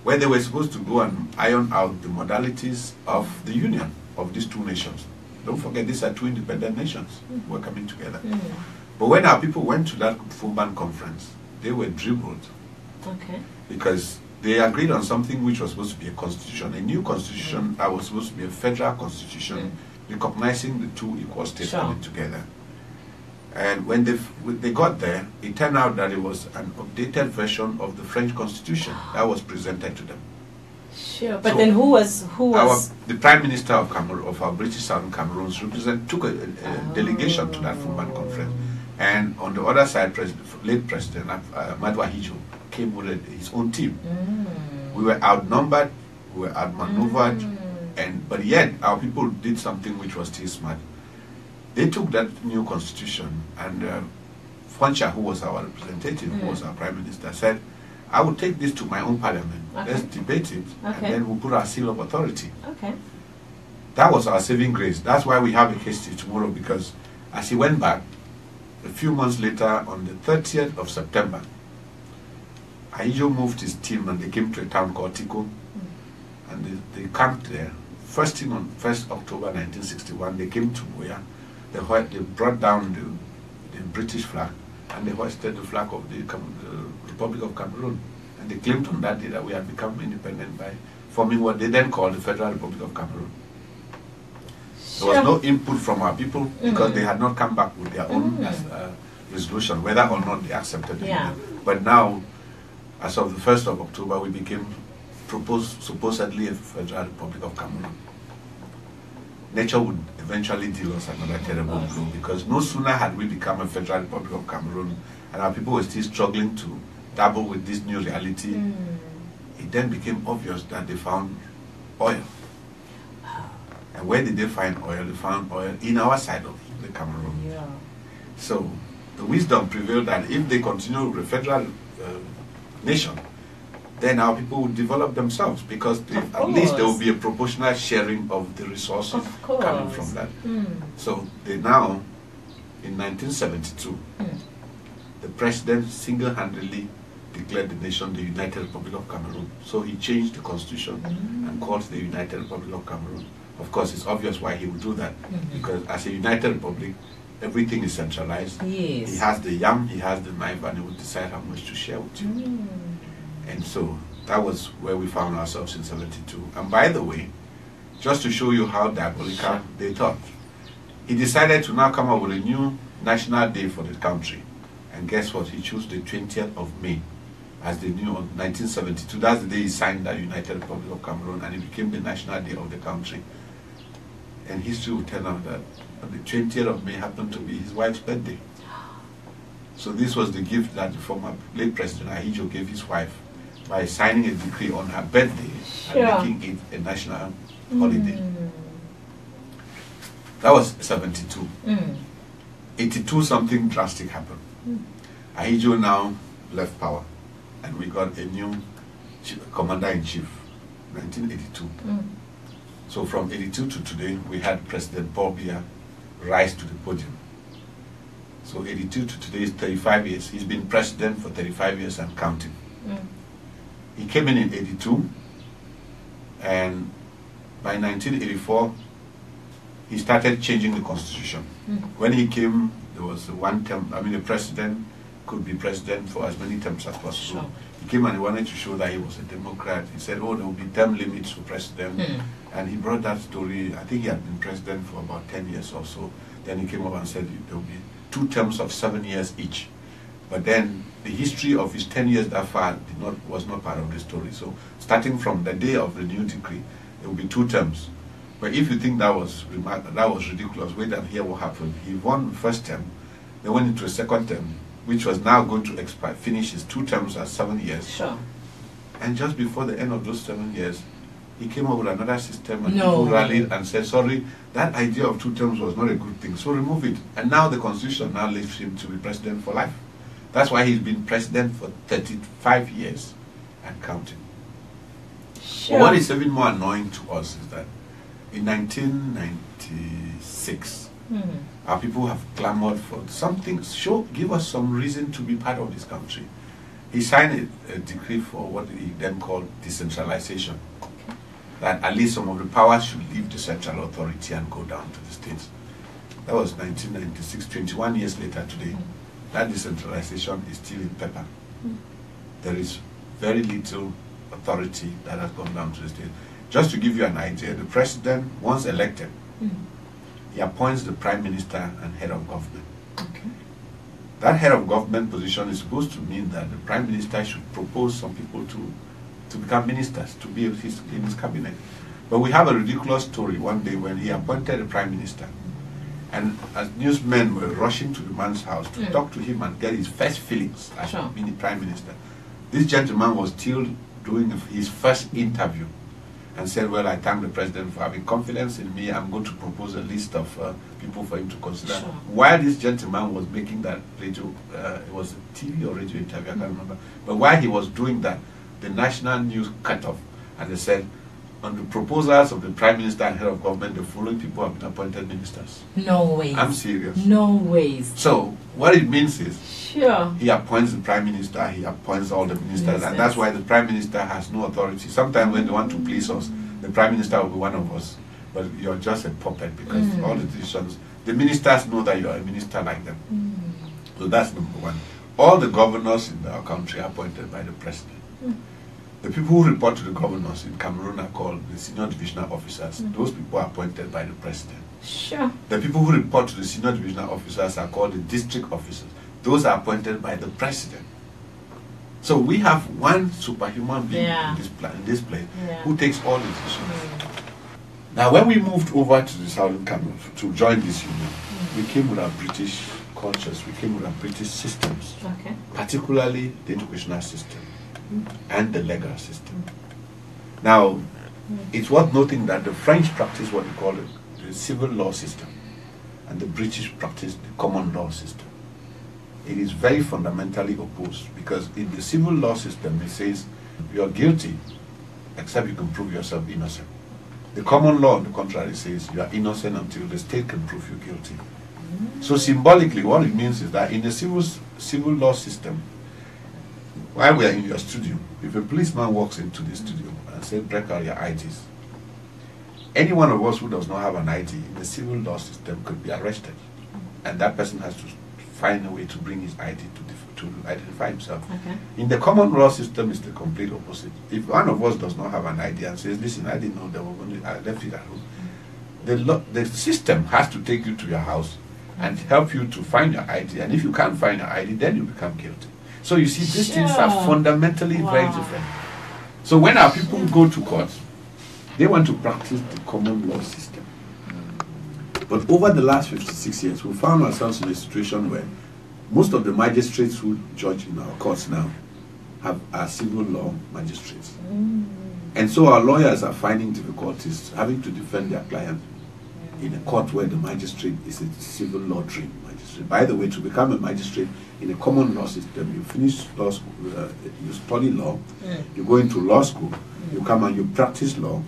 where they were supposed to go and iron out the modalities of the union of these two nations. Don't forget, these are two independent nations who are coming together. But when our people went to that Fuman Conference, they were dribbled. Because they agreed on something which was supposed to be a constitution, a new constitution that was supposed to be a federal constitution, recognizing the two equal states coming together. And when they got there, it turned out that it was an updated version of the French constitution that was presented to them. Sure, but so then who was? The Prime Minister of Cameroon, of our British Southern Cameroon, took a delegation to that Fuman Conference. And on the other side, late President Madwa Hijo came with his own team. We were outnumbered, we were outmaneuvered, but yet our people did something which was still smart. They took that new constitution, and Foncha, who was our representative, who was our Prime Minister, said, I will take this to my own parliament. Let's debate it, and then we'll put our seal of authority. That was our saving grace. That's why we have a case tomorrow, because as he went back, a few months later, on the 30th of September, Ahijo moved his team and they came to a town called Tiko, and they camped there. First thing on 1st October 1961, they came to Boya. They brought down the British flag and they hoisted the flag of the Republic of Cameroon. And they claimed on that day that we had become independent by forming what they then called the Federal Republic of Cameroon. There was no input from our people because they had not come back with their own resolution, whether or not they accepted the union. But now, as of the 1st of October, we became supposedly a Federal Republic of Cameroon. Nature would eventually deal us another terrible blow, because no sooner had we become a Federal Republic of Cameroon and our people were still struggling to dabble with this new reality, it then became obvious that they found oil. And where did they find oil? They found oil in our side of the Cameroon. So the wisdom prevailed that if they continue with the federal nation, then our people will develop themselves, because at least there will be a proportional sharing of the resources coming from that. So they now, in 1972, the president single-handedly declared the nation the United Republic of Cameroon. So he changed the constitution and called it the United Republic of Cameroon. Of course, it's obvious why he would do that, because as a United Republic, everything is centralized. Yes. He has the yam, he has the knife, and he will decide how much to share with you. And so that was where we found ourselves in 72. And by the way, just to show you how diabolical they thought, he decided to now come up with a new national day for the country. And guess what? He chose the 20th of May as the new 1972. That's the day he signed the United Republic of Cameroon, and it became the national day of the country. And history will tell us that the 20th of May happened to be his wife's birthday. So this was the gift that the former late President Ahidjo gave his wife by signing a decree on her birthday and making it a national holiday. That was 72. 82, something drastic happened. Ahidjo now left power, and we got a new commander-in-chief, 1982. So from 82 to today, we had President Paul Biya rise to the podium. So 82 to today is 35 years. He's been president for 35 years and counting. He came in 82, and by 1984, he started changing the constitution. When he came, there was one term. I mean, the president could be president for as many terms as possible. He came and he wanted to show that he was a Democrat. He said, oh, there will be term limits for president. And he brought that story. I think he had been president for about 10 years or so. Then he came up and said there will be 2 terms of 7 years each. But then the history of his 10 years that far was not part of the story. So starting from the day of the new decree, there will be 2 terms. But if you think that was ridiculous, wait and hear what happened. He won the first term, then went into a second term, which was now going to expire, finish his 2 terms at 7 years. And just before the end of those 7 years, he came up with another system, and people rallied and said, sorry, that idea of 2 terms was not a good thing, so remove it. And now the constitution now leaves him to be president for life. That's why he's been president for 35 years and counting. But what is even more annoying to us is that in 1996, our people have clamored for something, give us some reason to be part of this country. He signed a decree for what he then called decentralization, that at least some of the powers should leave the central authority and go down to the states. That was 1996, 21 years later today. That decentralization is still in paper. There is very little authority that has gone down to the state. Just to give you an idea, the president, once elected, he appoints the prime minister and head of government. That head of government position is supposed to mean that the prime minister should propose some people to become ministers, to be in his cabinet. But we have a ridiculous story one day when he appointed a prime minister, and as newsmen were rushing to the man's house to talk to him and get his first feelings as being prime minister, this gentleman was still doing his first interview and said, well, I thank the president for having confidence in me. I'm going to propose a list of people for him to consider. While this gentleman was making that radio, it was a TV or radio interview, I can't remember, but while he was doing that, the national news cut off, and they said, on the proposals of the prime minister and head of government, the following people have been appointed ministers. No ways. I'm serious. No ways. So what it means is, he appoints the prime minister, he appoints all the ministers, and that's why the prime minister has no authority. Sometimes when they want to please us, the prime minister will be one of us, but you're just a puppet, because all the decisions, the ministers know that you're a minister like them. So that's number one. All the governors in our country are appointed by the president. The people who report to the governors in Cameroon are called the senior divisional officers. Those people are appointed by the president. The people who report to the senior divisional officers are called the district officers. Those are appointed by the president. So we have one superhuman being in this place who takes all the decisions. Now when we moved over to the Southern Cameroon to join this union, we came with our British cultures, we came with our British systems, particularly the educational system and the legal system. Now, it's worth noting that the French practice what they call the civil law system, and the British practice the common law system. it is very fundamentally opposed, because in the civil law system it says you are guilty except you can prove yourself innocent. The common law, on the contrary, says you are innocent until the state can prove you guilty. So symbolically, what it means is that in the civil law system, while we are in your studio, if a policeman walks into the studio and says, break out your IDs, any one of us who does not have an ID in the civil law system could be arrested. And that person has to find a way to bring his ID to identify himself. Okay. In the common law system, it's the complete opposite. If one of us does not have an ID and says, listen, I didn't know there were only, I left it at home, the system has to take you to your house and help you to find your ID. And if you can't find your ID, then you become guilty. So you see, these things are fundamentally very different. So when our people go to court, they want to practice the common law system. But over the last 56 years, we found ourselves in a situation where most of the magistrates who judge in our courts now are civil law magistrates. And so our lawyers are finding difficulties having to defend their clients in a court where the magistrate is a civil law trained magistrate. By the way, to become a magistrate in a common law system, you finish law school, you study law, you go into law school, you come and you practice law,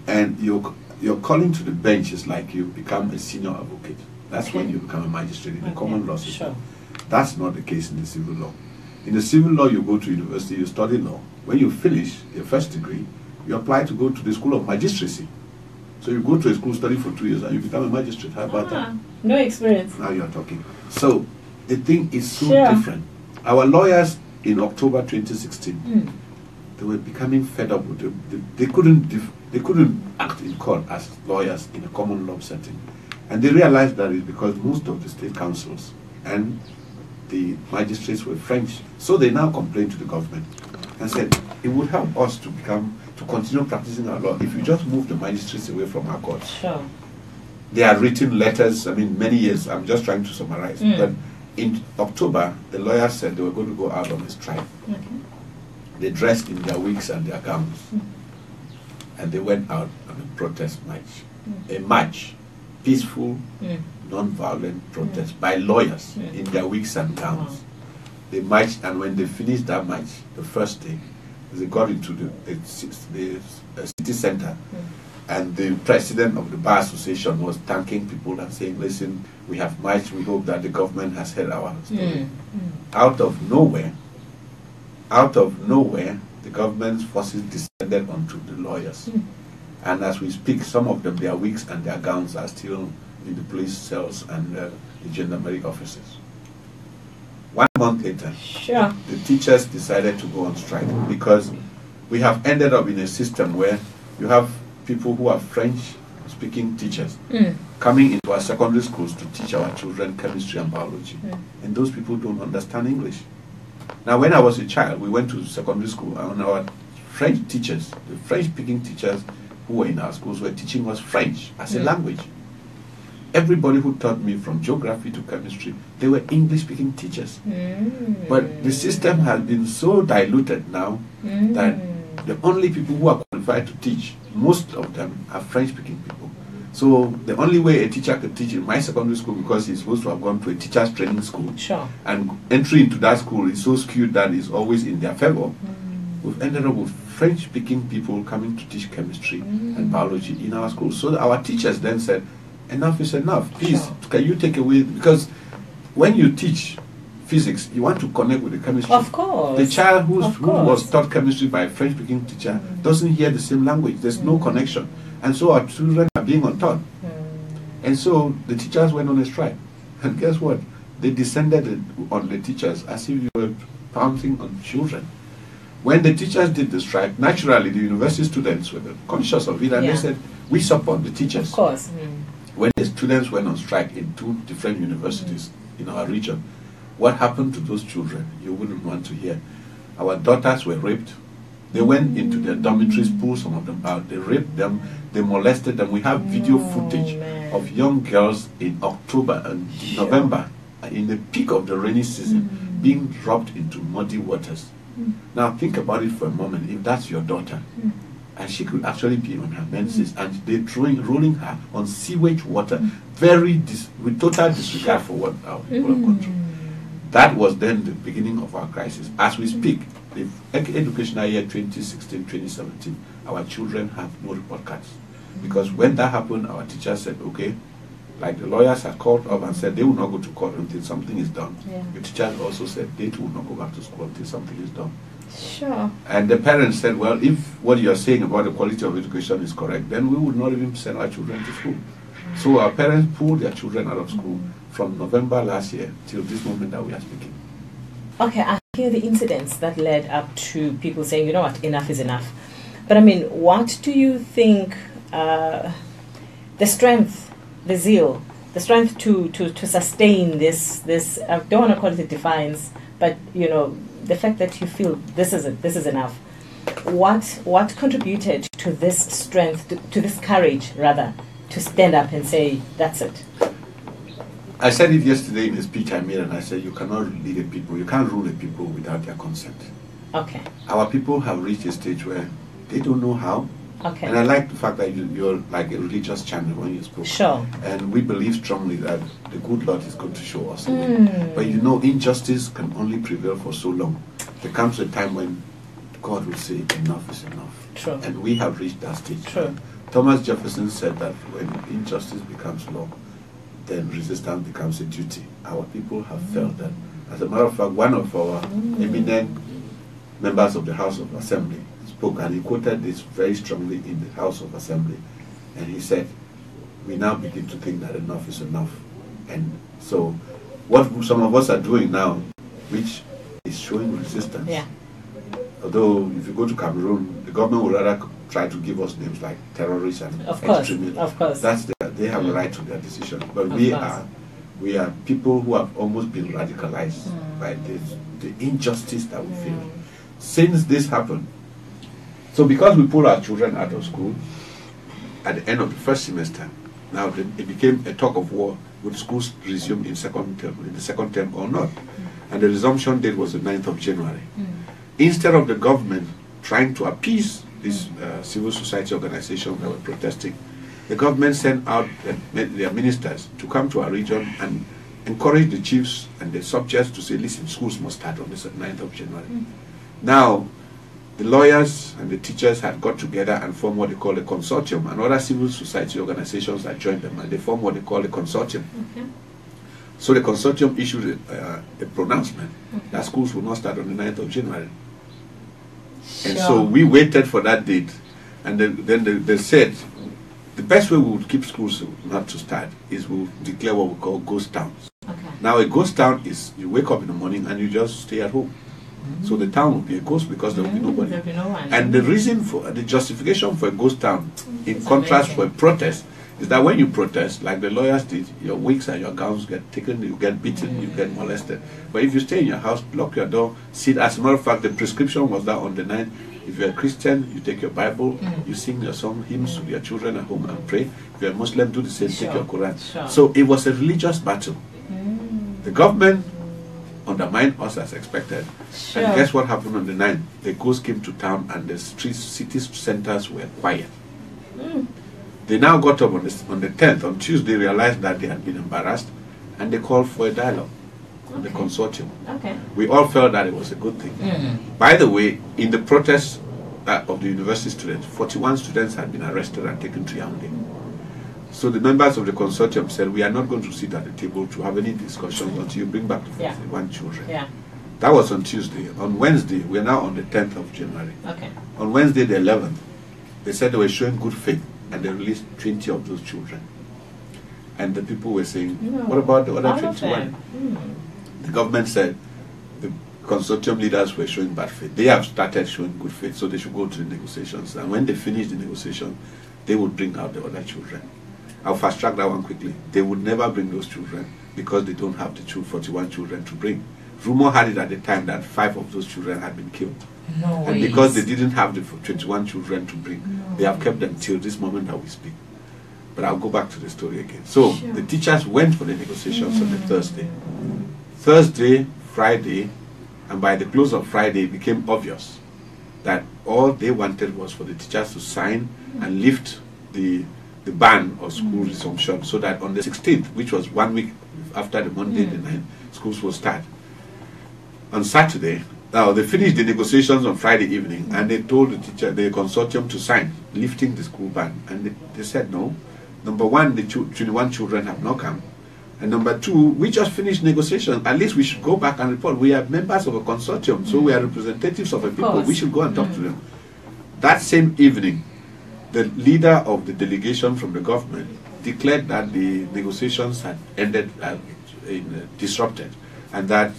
and your calling to the bench is like you become a senior advocate. That's when you become a magistrate in the common law system. That's not the case in the civil law. In the civil law, you go to university, you study law. When you finish your first degree, you apply to go to the school of magistracy. So you go to a school, study for 2 years, and you become a magistrate. How about that? No experience. Now you're talking. So the thing is so different. Our lawyers in October 2016, they were becoming fed up with it. They couldn't act in court as lawyers in a common law setting. And they realized that it's because most of the state councils and the magistrates were French. So they now complained to the government and said, it would help us to continue practicing our law if you just move the magistrates away from our courts. They had written letters, many years. I'm just trying to summarize. But in October, the lawyers said they were going to go out on a strike. They dressed in their wigs and their gowns. And they went out on a protest march. A march, peaceful, non-violent protest by lawyers in their wigs and gowns. They marched, and when they finished that march, the first day, they got into the city center, and the president of the Bar Association was thanking people and saying, listen, we have marched, we hope that the government has heard our story. Out of nowhere, the government's forces descended onto the lawyers. And as we speak, some of them, their wigs and their gowns are still in the police cells and the gendarmerie offices. 1 month later, the teachers decided to go on strike because we have ended up in a system where you have people who are French-speaking teachers coming into our secondary schools to teach our children chemistry and biology. And those people don't understand English. Now, when I was a child, we went to secondary school, and our French teachers, the French-speaking teachers who were in our schools, were teaching us French as a language. Everybody who taught me from geography to chemistry, they were English-speaking teachers. But the system has been so diluted now that the only people who are qualified to teach, most of them are French-speaking people. So the only way a teacher could teach in my secondary school, because he's supposed to have gone to a teacher's training school, and entry into that school is so skewed that it's always in their favor, we've ended up with French-speaking people coming to teach chemistry and biology in our school. So our teachers then said, enough is enough. Please, can you take away, because when you teach physics, you want to connect with the chemistry. Of course. The child who was taught chemistry by a French-speaking teacher doesn't hear the same language. There's no connection. And so our children are being untaught. And so the teachers went on a strike. And guess what? They descended on the teachers as if you were pouncing on children. When the teachers did the strike, naturally the university students were conscious of it, and they said, we support the teachers. Of course. When the students went on strike in 2 different universities in our region, what happened to those children? You wouldn't want to hear. Our daughters were raped. They went into their dormitories, pulled some of them out. They raped them, they molested them. We have video footage of young girls in October and November, in the peak of the rainy season, being dropped into muddy waters. Now think about it for a moment. If that's your daughter, and she could actually be on her menses, and they're rolling her on sewage water, with total disregard for what our people have gone through. That was then the beginning of our crisis. As we speak, the educational year 2016-2017, our children have no report cards. Because when that happened, our teachers said, okay, like the lawyers had called up and said they will not go to court until something is done. Yeah. The teachers also said they too will not go back to school until something is done. Sure. And the parents said, well, if what you are saying about the quality of education is correct, then we would not even send our children to school. So our parents pulled their children out of school from November last year till this moment that we are speaking. Okay, I hear the incidents that led up to people saying, you know what, enough is enough. But I mean, what do you think the strength, the zeal, the strength to sustain this, I don't want to call it a defiance, but you know, the fact that you feel this is it, this is enough. What contributed to this strength, to this courage rather, to stand up and say, that's it? I said it yesterday in a speech I made, and I said you cannot lead a people, you can't rule a people without their consent. Okay. Our people have reached a stage where they don't know how. Okay. And I like the fact that you're like a religious channel when you spoke. Sure. And we believe strongly that the good Lord is going to show us a way. But you know, injustice can only prevail for so long. There comes a time when God will say enough is enough. True. And we have reached that stage. True. Thomas Jefferson said that when injustice becomes law, then resistance becomes a duty. Our people have felt that. As a matter of fact, one of our eminent members of the House of Assembly spoke, and he quoted this very strongly in the House of Assembly, and he said, we now begin to think that enough is enough. And so what some of us are doing now, which is showing resistance. Yeah. Although if you go to Cameroon, the government would rather try to give us names like terrorists and extremists. Of course. They have a right to their decision. But we are people who have almost been radicalized by the injustice that we feel. Since this happened, so because we pull our children out of school at the end of the first semester, now it became a talk of war. Would schools resume in the second term or not? And the resumption date was the 9th of January. Instead of the government trying to appease these civil society organizations that were protesting, the government sent out their ministers to come to our region and encourage the chiefs and the subjects to say, listen, schools must start on the 9th of January. Now, the lawyers and the teachers had got together and formed what they call a consortium, and other civil society organizations that joined them, and they formed what they call a consortium. So the consortium issued a pronouncement that schools will not start on the 9th of January. And so we waited for that date, and then they said, the best way we would keep schools not to start is we'll declare what we call ghost towns. Now a ghost town is you wake up in the morning and you just stay at home. So the town will be a ghost because there will be nobody. There will be no one. And the reason for the justification for a ghost town, in contrast for a protest, is that when you protest, like the lawyers did, your wigs and your gowns get taken, you get beaten, you get molested. But if you stay in your house, lock your door, sit. As a matter of fact, the prescription was that on the 9th, if you're a Christian, you take your Bible, you sing your song, hymns with your children at home and pray. If you're a Muslim, do the same, take your Quran. So it was a religious battle. The government undermined us as expected. And guess what happened on the 9th? The ghosts came to town and the streets, city centers were quiet. They now got up on the 10th, on Tuesday, realized that they had been embarrassed, and they called for a dialogue on the consortium. We all felt that it was a good thing. By the way, in the protest of the university students, 41 students had been arrested and taken to Yaoundé. So the members of the consortium said, we are not going to sit at the table to have any discussions until you bring back the 41 children. That was on Tuesday. On Wednesday, we are now on the 10th of January. On Wednesday, the 11th, they said they were showing good faith, and they released 20 of those children. And the people were saying, what about the other 21? The government said the consortium leaders were showing bad faith. They have started showing good faith, so they should go to the negotiations. And when they finish the negotiation, they would bring out the other children. I'll fast track that one quickly. They would never bring those children because they don't have the 41 children to bring. Rumor had it at the time that 5 of those children had been killed. And because they didn't have the 21 children to bring, they have kept them till this moment that we speak. But I'll go back to the story again. So the teachers went for the negotiations on the Thursday. Thursday, Friday, and by the close of Friday, it became obvious that all they wanted was for the teachers to sign and lift the ban of school resumption, so that on the 16th, which was 1 week after the Monday the 9th, schools will start. on Saturday. Now, they finished the negotiations on Friday evening, and they told the consortium to sign, lifting the school ban. And they said no. Number one, the 21 children have not come. And number two, we just finished negotiations. At least we should go back and report. We are members of a consortium, so we are representatives of a people. We should go and talk to them. That same evening, the leader of the delegation from the government declared that the negotiations had ended, disrupted, and that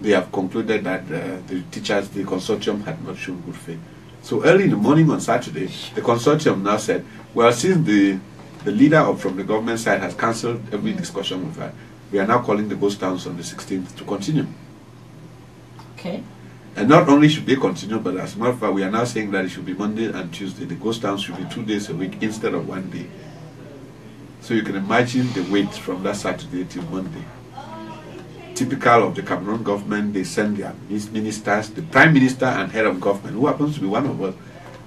they have concluded that the teachers, the consortium, had not shown good faith. So early in the morning on Saturday, the consortium now said, well, since the leader from the government side has cancelled every discussion with her, we are now calling the ghost towns on the 16th to continue. Okay. And not only should they continue, but as a matter of fact, we are now saying that it should be Monday and Tuesday. The ghost towns should be 2 days a week instead of 1 day. So you can imagine the wait from that Saturday till Monday. Typical of the Cameroon government, they send their ministers, the prime minister and head of government, who happens to be one of us,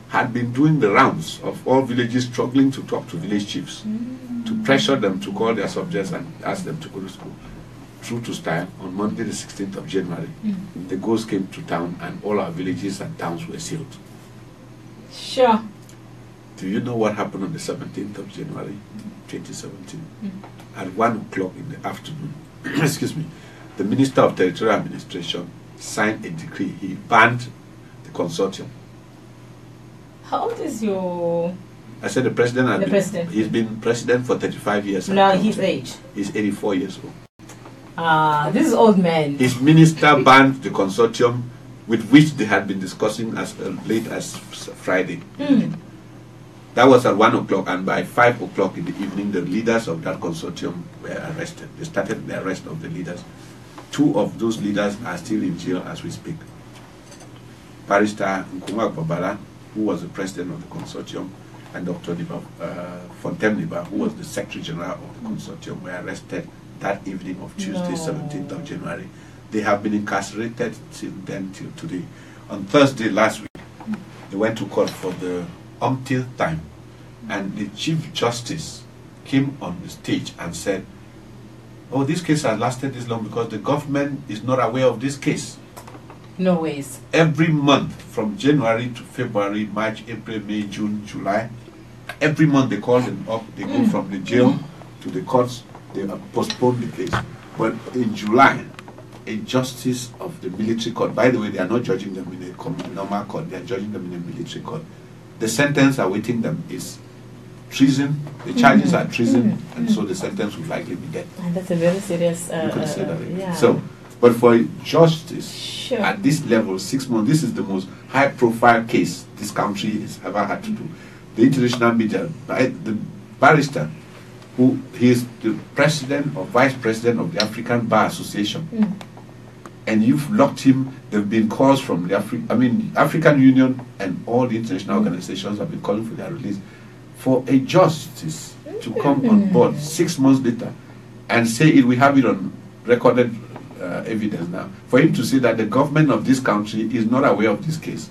had been doing the rounds of all villages, struggling to talk to village chiefs, to pressure them to call their subjects and ask them to go to school. True to style, on Monday the 16th of January, the ghost came to town and all our villages and towns were sealed. Sure. Do you know what happened on the 17th of January, 2017? At 1 o'clock in the afternoon, excuse me, the Minister of Territorial Administration signed a decree. He banned the consortium. How old is your... I said the president. He's been president for 35 years. Now his age? He's 84 years old. This is old man. His minister banned the consortium with which they had been discussing as late as Friday. That was at 1 o'clock, and by 5 o'clock in the evening, the leaders of that consortium were arrested. They started the arrest of the leaders. 2 of those leaders are still in jail as we speak. Barrister Babala, who was the president of the consortium, and Dr. Fontem, who was the Secretary General of the consortium, were arrested that evening of Tuesday, 17th of January. They have been incarcerated till then, till today. On Thursday last week, they went to court for the umpteenth time, and the Chief Justice came on the stage and said, oh, this case has lasted this long because the government is not aware of this case. No ways. Every month, from January to February, March, April, May, June, July, every month they call them up, they go from the jail to the courts, they postpone the case. But in July, a justice of the military court, by the way, they are not judging them in a normal court, they are judging them in a military court. The sentence awaiting them is treason, the charges are treason, and so the sentence will likely be death. And that's a very serious... you could say that. Yeah. So, but for justice at this level, 6 months, this is the most high-profile case this country has ever had to do. The international media, the barrister, who he is the president or vice president of the African Bar Association, and you've locked him. There have been calls from the African Union and all the international organizations have been calling for their release. For a justice to come on board 6 months later and say it, we have it on recorded evidence now, for him to say that the government of this country is not aware of this case.